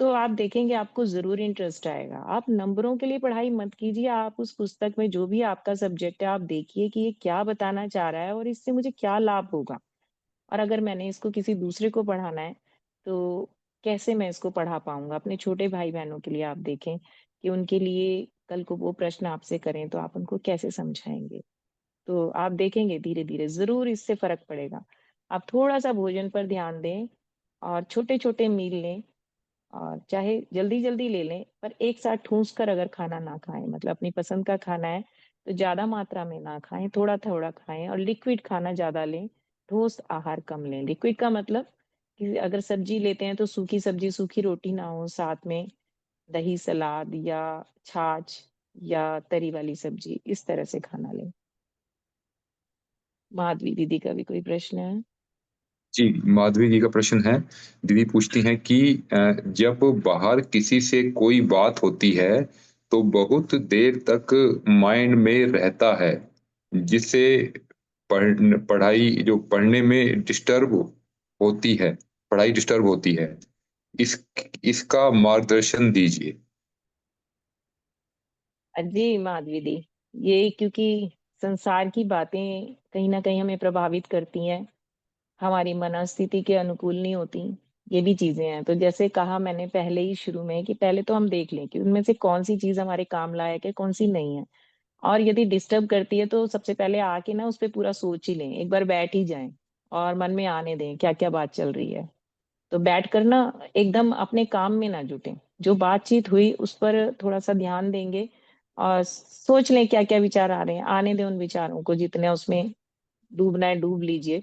तो आप देखेंगे आपको ज़रूर इंटरेस्ट आएगा। आप नंबरों के लिए पढ़ाई मत कीजिए, आप उस पुस्तक में जो भी आपका सब्जेक्ट है, आप देखिए कि ये क्या बताना चाह रहा है और इससे मुझे क्या लाभ होगा। और अगर मैंने इसको किसी दूसरे को पढ़ाना है, तो कैसे मैं इसको पढ़ा पाऊँगा? अपने छोटे भाई-बहनों के लिए आप देखें कि उनके लिए कल को वो प्रश्न आपसे करें, तो आप उनको कैसे समझाएँगे? तो आप देखेंगे धीरे-धीरे ज़रूर इससे फ़र्क पड़ेगा। आप थोड़ा-सा भोजन पर ध्यान दें और छोटे-छोटे मील लें और चाहे जल्दी-जल्दी ले लें, पर एक साथ ठूँस कर अगर खाना ना खाएँ, मतलब अपनी पसंद का खाना है, तो ज़्यादा मात्रा में ना खाएँ, थोड़ा-थोड़ा खाएँ और लिक्विड खाना ज़्यादा लें, ठोस आहार कम लें। लिक्विड का मतलब कि अगर सब्ज़ी लेते हैं, तो सूखी सब्ज़ी, सूखी रोटी ना हो, साथ में दही, सलाद या छाछ या तरी वाली सब्ज़ी, इस तरह से खाना लें। माधवी दीदी का भी कोई प्रश्न है? जी, माधवी जी का प्रश्न है। दीदी पूछती हैं कि जब बाहर किसी से कोई बात होती है, तो बहुत देर तक माइंड में रहता है, जिससे पढ़ाई जो पढ़ने में डिस्टर्ब होती है, पढ़ाई डिस्टर्ब होती है। इस इसका मार्गदर्शन दीजिए। जी, माधवी दी, ये क्योंकि संसार की बातें कहीं न कहीं हमें प्रभावित करती हैं। हमारी मनःस्थिति के अनुकूल नहीं होती, ये भी चीज़ें हैं। तो जैसे कहा मैंने पहले ही शुरू में कि पहले तो हम देख लें कि उनमें से कौन-सी चीज़ हमारे काम लायक है, कौन-सी नहीं है। और यदि डिस्टर्ब करती है तो सबसे पहले आके ना उस पे पूरा सोच ही लें, एक बार बैठ ही जाएँ और मन में आने दें क्या-क्या बात चल रही है। तो बैठकर ना एकदम अपने काम में ना जुटें। जो बातचीत हुई उस पर थोड़ा-सा ध्यान देंगे और सोच लें क्या-क्या विचार आ रहे हैं, आने दें उन विचारों को जितने उसमें डूबना है डूब लीजिए।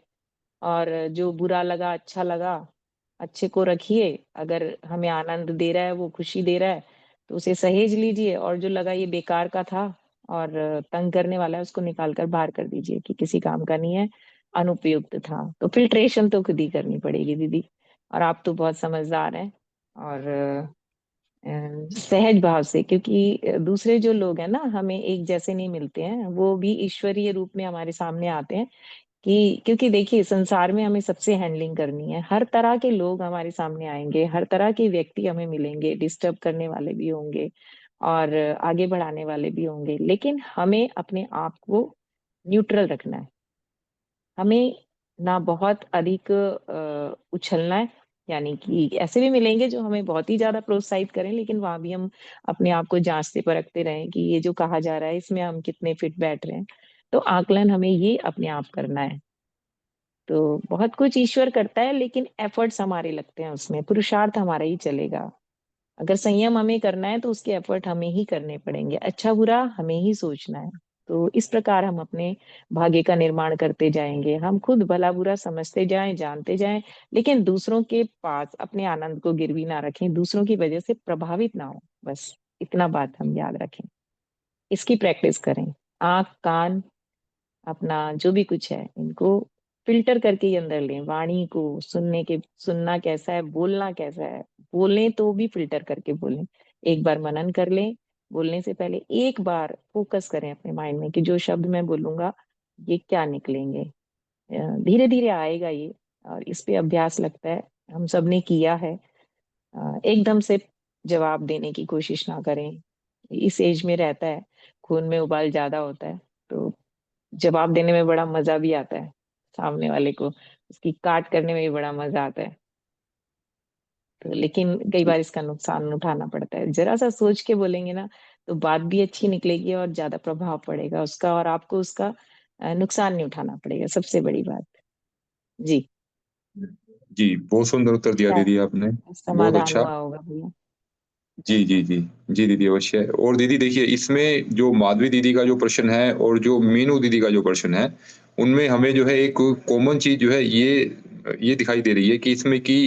और जो बुरा लगा, अच्छा लगा, अच्छे को रखिए, अगर हमें आनंद दे रहा है, वो खुशी दे रहा है, तो उसे सहेज लीजिए और जो लगा ये बेकार का था और तंग करने वाला है, उसको निकाल कर बाहर कर दीजिए कि किसी काम का नहीं है, अनुपयुक्त था। तो फ़िल्ट्रेशन तो खुद ही करनी पड़ेगी दीदी और आप तो बहुत समझदार हैं और सहज भाव से क्योंकि दूसरे जो लोग हैं ना, हमें एक जैसे नहीं मिलते हैं, वो भी ईश्वरीय रूप में हमारे सामने आते हैं कि क्योंकि देखिए संसार में हमें सबसे हैंडलिंग करनी है। हर तरह के लोग हमारे सामने आएँगे, हर तरह के व्यक्ति हमें मिलेंगे, डिस्टर्ब करने वाले भी होंगे और आगे बढ़ाने वाले भी होंगे। लेकिन हमें अपने आप को न्यूट्रल रखना है। हमें ना बहुत अधिक उछलना है, यानी कि ऐसे भी मिलेंगे जो हमें बहुत ही ज़्यादा प्रोत्साहित करें, लेकिन वहाँ भी हम अपने आप को जाँचते-परखते रहें कि ये जो कहा जा रहा है, इसमें हम कितने फिट बैठ रहे हैं। तो आकलन हमें ये अपने आप करना है। तो बहुत कुछ ईश्वर करता है लेकिन एफर्ट्स हमारे लगते हैं उसमें, पुरुषार्थ हमारा ही चलेगा। अगर संयम हमें करना है तो उसके एफर्ट हमें ही करने पड़ेंगे, अच्छा-बुरा हमें ही सोचना है। तो इस प्रकार हम अपने भाग्य का निर्माण करते जाएँगे। हम खुद भला-बुरा समझते जाएँ, जानते जाएँ, लेकिन दूसरों के पास अपने आनंद को गिरवी ना रखें, दूसरों की वजह से प्रभावित ना हों, बस इतना बात हम याद रखें। इसकी प्रैक्टिस करें। आँख, कान अपना जो भी कुछ है, इनको फ़िल्टर करके ही अंदर लें, वाणी को सुनना कैसा है, बोलना कैसा है, बोलें तो भी फ़िल्टर करके बोलें। एक बार मनन कर लें, बोलने से पहले एक बार फ़ोकस करें अपने माइंड में कि जो शब्द मैं बोलूँगा, ये क्या निकलेंगे। धीरे-धीरे आएगा ये और इस पे अभ्यास लगता है, हम सबने किया है। एकदम से जवाब देने की कोशिश ना करें। इस एज में रहता है, खून में उबाल ज़्यादा होता है, तो जवाब देने में बड़ा मज़ा भी आता है, सामने वाले को, उसकी काट करने में भी बड़ा मज़ा आता है। तो लेकिन कई बार इसका नुकसान उठाना पड़ता है। ज़रा-सा सोच के बोलेंगे ना, तो बात भी अच्छी निकलेगी और ज़्यादा प्रभाव पड़ेगा उसका और आपको उसका नुकसान नहीं उठाना पड़ेगा, सबसे बड़ी बात। जी, जी, बहुत सुंदर उत्तर दिया क्या दीदी आपने। बहुत समाधान अच्छा। हुआ होगा भैया? जी, जी, जी। जी, दीदी अवश्य। और दीदी देखिए इसमें जो माधवी दीदी का जो प्रश्न है और जो मीनू दीदी का जो प्रश्न है, उनमें हमें जो है एक कॉमन चीज़ जो है ये दिखाई दे रही है कि इसमें कि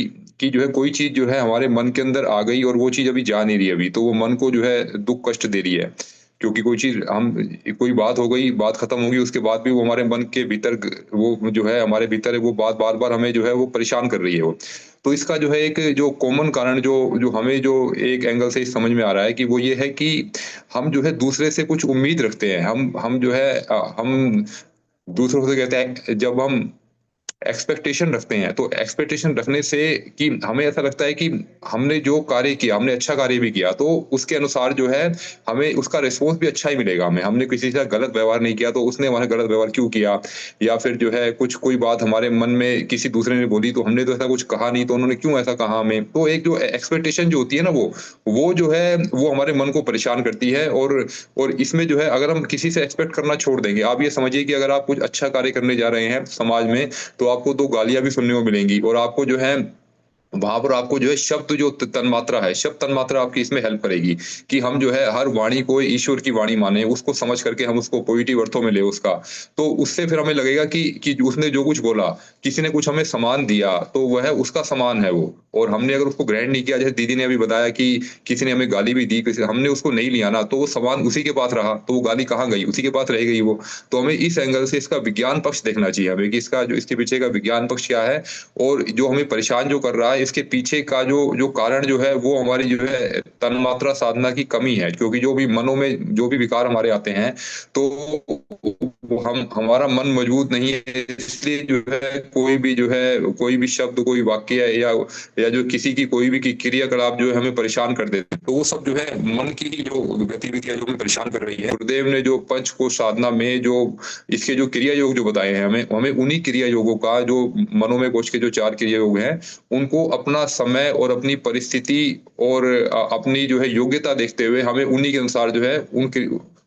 जो है कोई चीज़ जो है हमारे मन के अंदर आ गई और वो चीज़ अभी जा नहीं रही अभी, तो वो मन को जो है दुःख कष्ट दे रही है। क्योंकि कोई चीज़ हम कोई बात हो गई, बात खत्म होगी उसके बाद भी वो हमारे मन के भीतर वो जो है हमारे भीतर है वो बात बार-बार हमें जो है वो परेशान कर रही है वो। तो इसका जो है एक जो कॉमन कारण जो जो हमें जो एक एंगल से समझ में आ रहा है कि वो ये है कि हम जो है दूसरे से कुछ उम्मीद रखते हैं। हम जो है हम दूसरों से कहते हैं जब हम एक्सपेक्टेशन रखते हैं, तो एक्सपेक्टेशन रखने से कि हमें ऐसा लगता है कि हमने जो कार्य किया, हमने अच्छा कार्य भी किया, तो उसके अनुसार जो है हमें उसका रिस्पॉन्स भी अच्छा ही मिलेगा हमें। हमने किसी से गलत व्यवहार नहीं किया, तो उसने हमारा गलत व्यवहार क्यों किया? या फिर जो है कुछ कोई बात हमारे मन में किसी दूसरे ने बोली, तो हमने तो ऐसा कुछ कहा नहीं, तो उन्होंने क्यों ऐसा कहा हमें? तो एक जो एक्सपेक्टेशन जो होती है ना वो जो है वो हमारे मन को परेशान करती है। और इसमें जो है अगर हम किसी से एक्सपेक्ट करना छोड़ देंगे, आप ये समझिए कि अगर आप कुछ अच्छा कार्य करने जा रहे हैं समाज में, तो आपको 2 गालियाँ भी सुनने को मिलेंगी और आपको जो है वहाँ पर आपको जो है शब्द जो तन्मात्रा है, शब्द तन्मात्रा आपकी इसमें हेल्प करेगी कि हम जो है हर वाणी को ईश्वर की वाणी माने, उसको समझ करके हम उसको पॉजिटिव अर्थों में ले उसका। तो उससे फिर हमें लगेगा कि उसने जो कुछ बोला, किसी ने कुछ हमें सम्मान दिया, तो वह उसका सम्मान है वो। और हमने अगर उसको ग्रहण नहीं किया, जैसे दीदी ने अभी बताया कि किसी ने हमें गाली भी दी, किसी हमने उसको नहीं लिया ना, तो वो सम्मान उसी के पास रहा, तो वो गाली कहाँ गई? उसी के पास रह गई वो। तो हमें इस एंगल से इसका विज्ञान पक्ष देखना चाहिए हमें कि इसका जो इसके पीछे का विज्ञान पक्ष क्या है और जो हमें परेशान जो कर रहा है, इसके पीछे का जो जो कारण जो है वो हमारी जो है तन्मात्रा साधना की कमी है। क्योंकि जो भी मनों में जो भी विकार हमारे आते हैं, तो वो हम हमारा मन मजबूत नहीं है, इसलिए जो है कोई भी शब्द, कोई वाक्य या जो किसी की कोई भी क्रियाकलाप जो है हमें परेशान कर देते हैं। तो वो सब जो है मन की ही जो गतिविधियां जो हमें परेशान कर रही है। गुरुदेव ने जो पंच को साधना में जो इसके जो क्रिया योग जो बताए हैं, हमें हमें उन्हीं क्रिया योगों का जो मनोमय कोश के जो 4 क्रिया योग हैं, उनको अपना समय और अपनी परिस्थिति और अपनी जो है योग्यता देखते हुए हमें उन्हीं के अनुसार जो है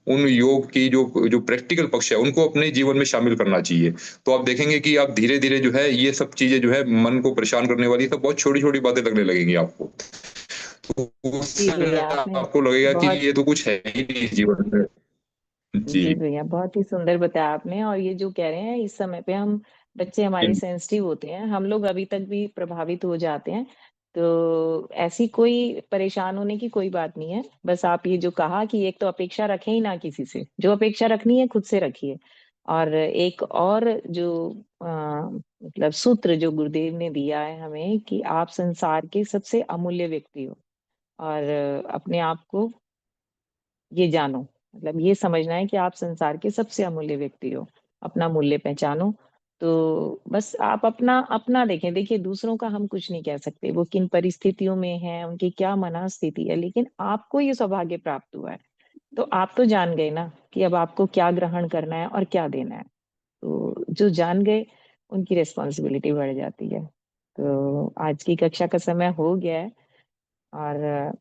उन योग की जो जो प्रैक्टिकल पक्ष है उनको अपने जीवन में शामिल करना चाहिए। तो आप देखेंगे कि आप धीरे-धीरे जो है ये सब चीज़ें जो है मन को परेशान करने वाली सब बहुत छोटी-छोटी बातें लगने लगेंगी आपको। तो जी उससे भैया, आपने आपको लगेगा कि बहुत ये तो कुछ है ही नहीं जीवन में। जी जी। भैया, बहुत ही सुंदर बताया आपने। और ये जो कह रहे हैं, इस समय पे हम बच्चे हमारे जी, सेंसिटिव होते हैं, हम लोग अभी तक भी प्रभावित हो जाते हैं। तो ऐसी कोई परेशान होने की कोई बात नहीं है। बस आप ये जो कहा कि एक तो अपेक्षा रखें ही ना किसी से, जो अपेक्षा रखनी है खुद से रखिए। और एक और जो मतलब सूत्र जो गुरुदेव ने दिया है हमें कि आप संसार के सबसे अमूल्य व्यक्ति हो। और अपने आप को ये जानो, मतलब ये समझना है कि आप संसार के सबसे अमूल्य व्यक्ति हो। अपना मूल्य पहचानो। तो बस आप अपना अपना देखें। देखिए, दूसरों का हम कुछ नहीं कह सकते, वो किन परिस्थितियों में है, उनकी क्या मनःस्थिति है, लेकिन आपको ये सौभाग्य प्राप्त हुआ है। तो आप तो जान गए ना कि अब आपको क्या ग्रहण करना है और क्या देना है। तो जो जान गए, उनकी रिस्पॉन्सिबिलिटी बढ़ जाती है। तो आज की कक्षा का समय हो गया है। और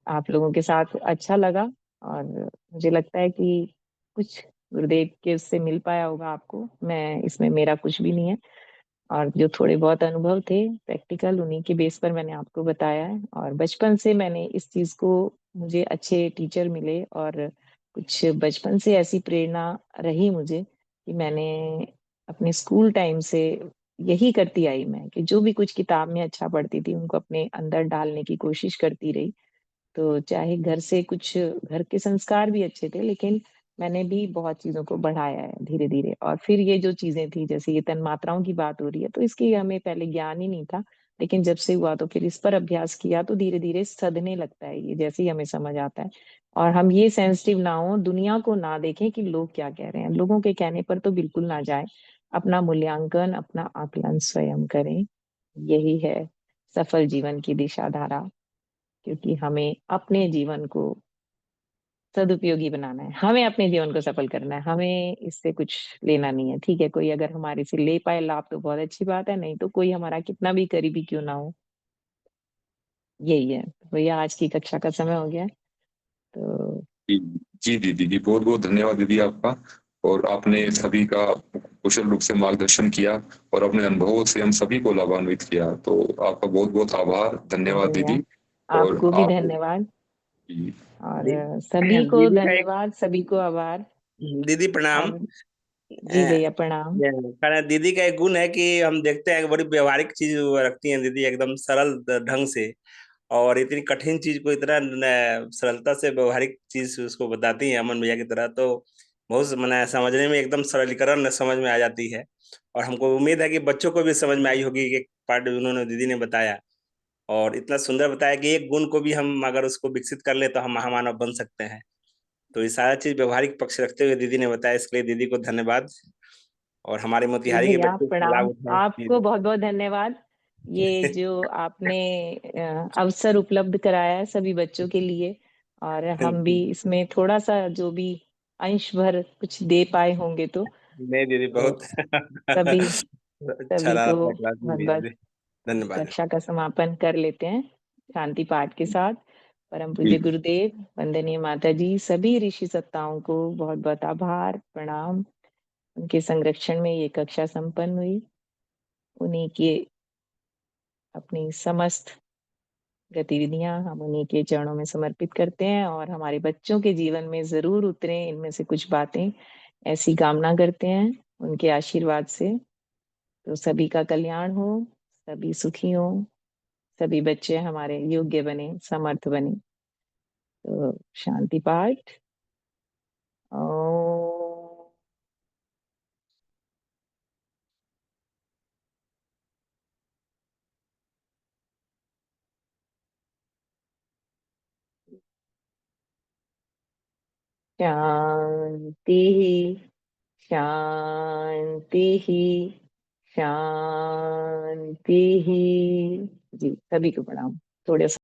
आप लोगों के साथ अच्छा लगा। और मुझे लगता है कि कुछ गुरुदेव के उससे मिल पाया होगा आपको। मैं इसमें, मेरा कुछ भी नहीं है। और जो थोड़े बहुत अनुभव थे प्रैक्टिकल, उन्हीं के बेस पर मैंने आपको बताया है। और बचपन से मैंने इस चीज को, मुझे अच्छे टीचर मिले और कुछ बचपन से ऐसी प्रेरणा रही मुझे कि मैंने अपने स्कूल टाइम से यही करती आई मैं, कि जो भी कुछ किताब में अच्छा पढ़ती थी उनको अपने अंदर डालने की कोशिश करती रही। तो चाहे घर से कुछ, घर के संस्कार भी अच्छे थे, लेकिन मैंने भी बहुत चीजों को बढ़ाया है धीरे धीरे। और फिर ये जो चीजें थी, जैसे ये तन्मात्राओं की बात हो रही है, तो इसकी हमें पहले ज्ञान ही नहीं था। लेकिन जब से हुआ तो फिर इस पर अभ्यास किया, तो धीरे धीरे सधने लगता है ये, जैसे ही हमें समझ आता है। और हम ये सेंसिटिव ना हो, दुनिया को ना देखें कि लोग क्या कह रहे हैं, लोगों के कहने पर तो बिल्कुल ना जाए। अपना मूल्यांकन, अपना आकलन स्वयं करें। यही है सफल जीवन की दिशा धारा। क्योंकि हमें अपने जीवन को सदुपयोगी बनाना है, हमें अपने जीवन को सफल करना है, हमें इससे कुछ लेना नहीं है। ठीक है, कोई अगर हमारे से ले पाए लाभ तो बहुत अच्छी बात है, नहीं तो कोई हमारा कितना भी करीबी क्यों ना हो। यही है। तो भैया, आज की कक्षा का समय हो गया है। तो जी, जी दीदी जी, बहुत बहुत धन्यवाद दीदी आपका। और आपने सभी का कुशल रूप से मार्गदर्शन किया और अपने अनुभवों से हम सभी को लाभान्वित किया, तो आपका बहुत बहुत आभार, जी धन्यवाद भैया, दीदी। और आपको भी आप धन्यवाद। जी, और दी- सभी को दीदी का एक धन्यवाद, सभी को आभार। दीदी प्रणाम। और जी भैया, प्रणाम। कारण दीदी का एक गुण है कि हम देखते हैं कि बड़ी व्यवहारिक चीज वो रखती हैं दीदी, एकदम सरल ढंग से। और इतनी कठिन चीज को इतना सरलता से व्यवहारिक चीज उसको बताती हैं अमन भैया की तरह। तो बहुत मैंने समझने में एकदम सरलीकरण समझ में आ जाती है। और हमको उम्मीद है कि बच्चों को भी समझ में आई होगी कि पार्ट उन्होंने दीदी ने बताया। और इतना सुंदर बताया कि एक गुण को भी हम अगर उसको विकसित कर ले तो हम महामानव बन सकते हैं। तो ये सारा चीज व्यवहारिक पक्ष रखते हुए दीदी ने बताया, इसके लिए दीदी को धन्यवाद। और हमारे जी मोतिहारी के भैया बच्चे इसका लाभ प्रणाम, उठाएं आपको दीदी। बहुत बहुत धन्यवाद। ये जो आपने अवसर उपलब्ध कराया है सभी बच्चों के लिए, और हम भी इसमें थोड़ा सा जो भी अंश भर कुछ दे पाए होंगे नहीं दीदी, तो बहुत सभी अच्छा सभी रहा को आपका क्लास में बहुत भी बहुत दीदी। धन्यवाद। कक्षा का समापन कर लेते हैं शांति पाठ के साथ। परम पूज्य ठीक। गुरुदेव, वंदनीय माता जी, सभी ऋषि सत्ताओं को बहुत बहुत आभार प्रणाम। उनके संरक्षण में ये कक्षा संपन्न हुई। उन्हीं के अपनी समस्त गतिविधियां हम उन्हीं के चरणों में समर्पित करते हैं, और हमारे बच्चों के जीवन में जरूर उतरे इनमें से कुछ बातें, ऐसी कामना करते हैं उनके आशीर्वाद से। तो सभी का कल्याण हो, सभी सुखी हो, सभी बच्चे हमारे योग्य बने, समर्थ बने। तो शांति पाठ। ओम शांति, शांति, शांति। जी सभी को प्रणाम। थोड़े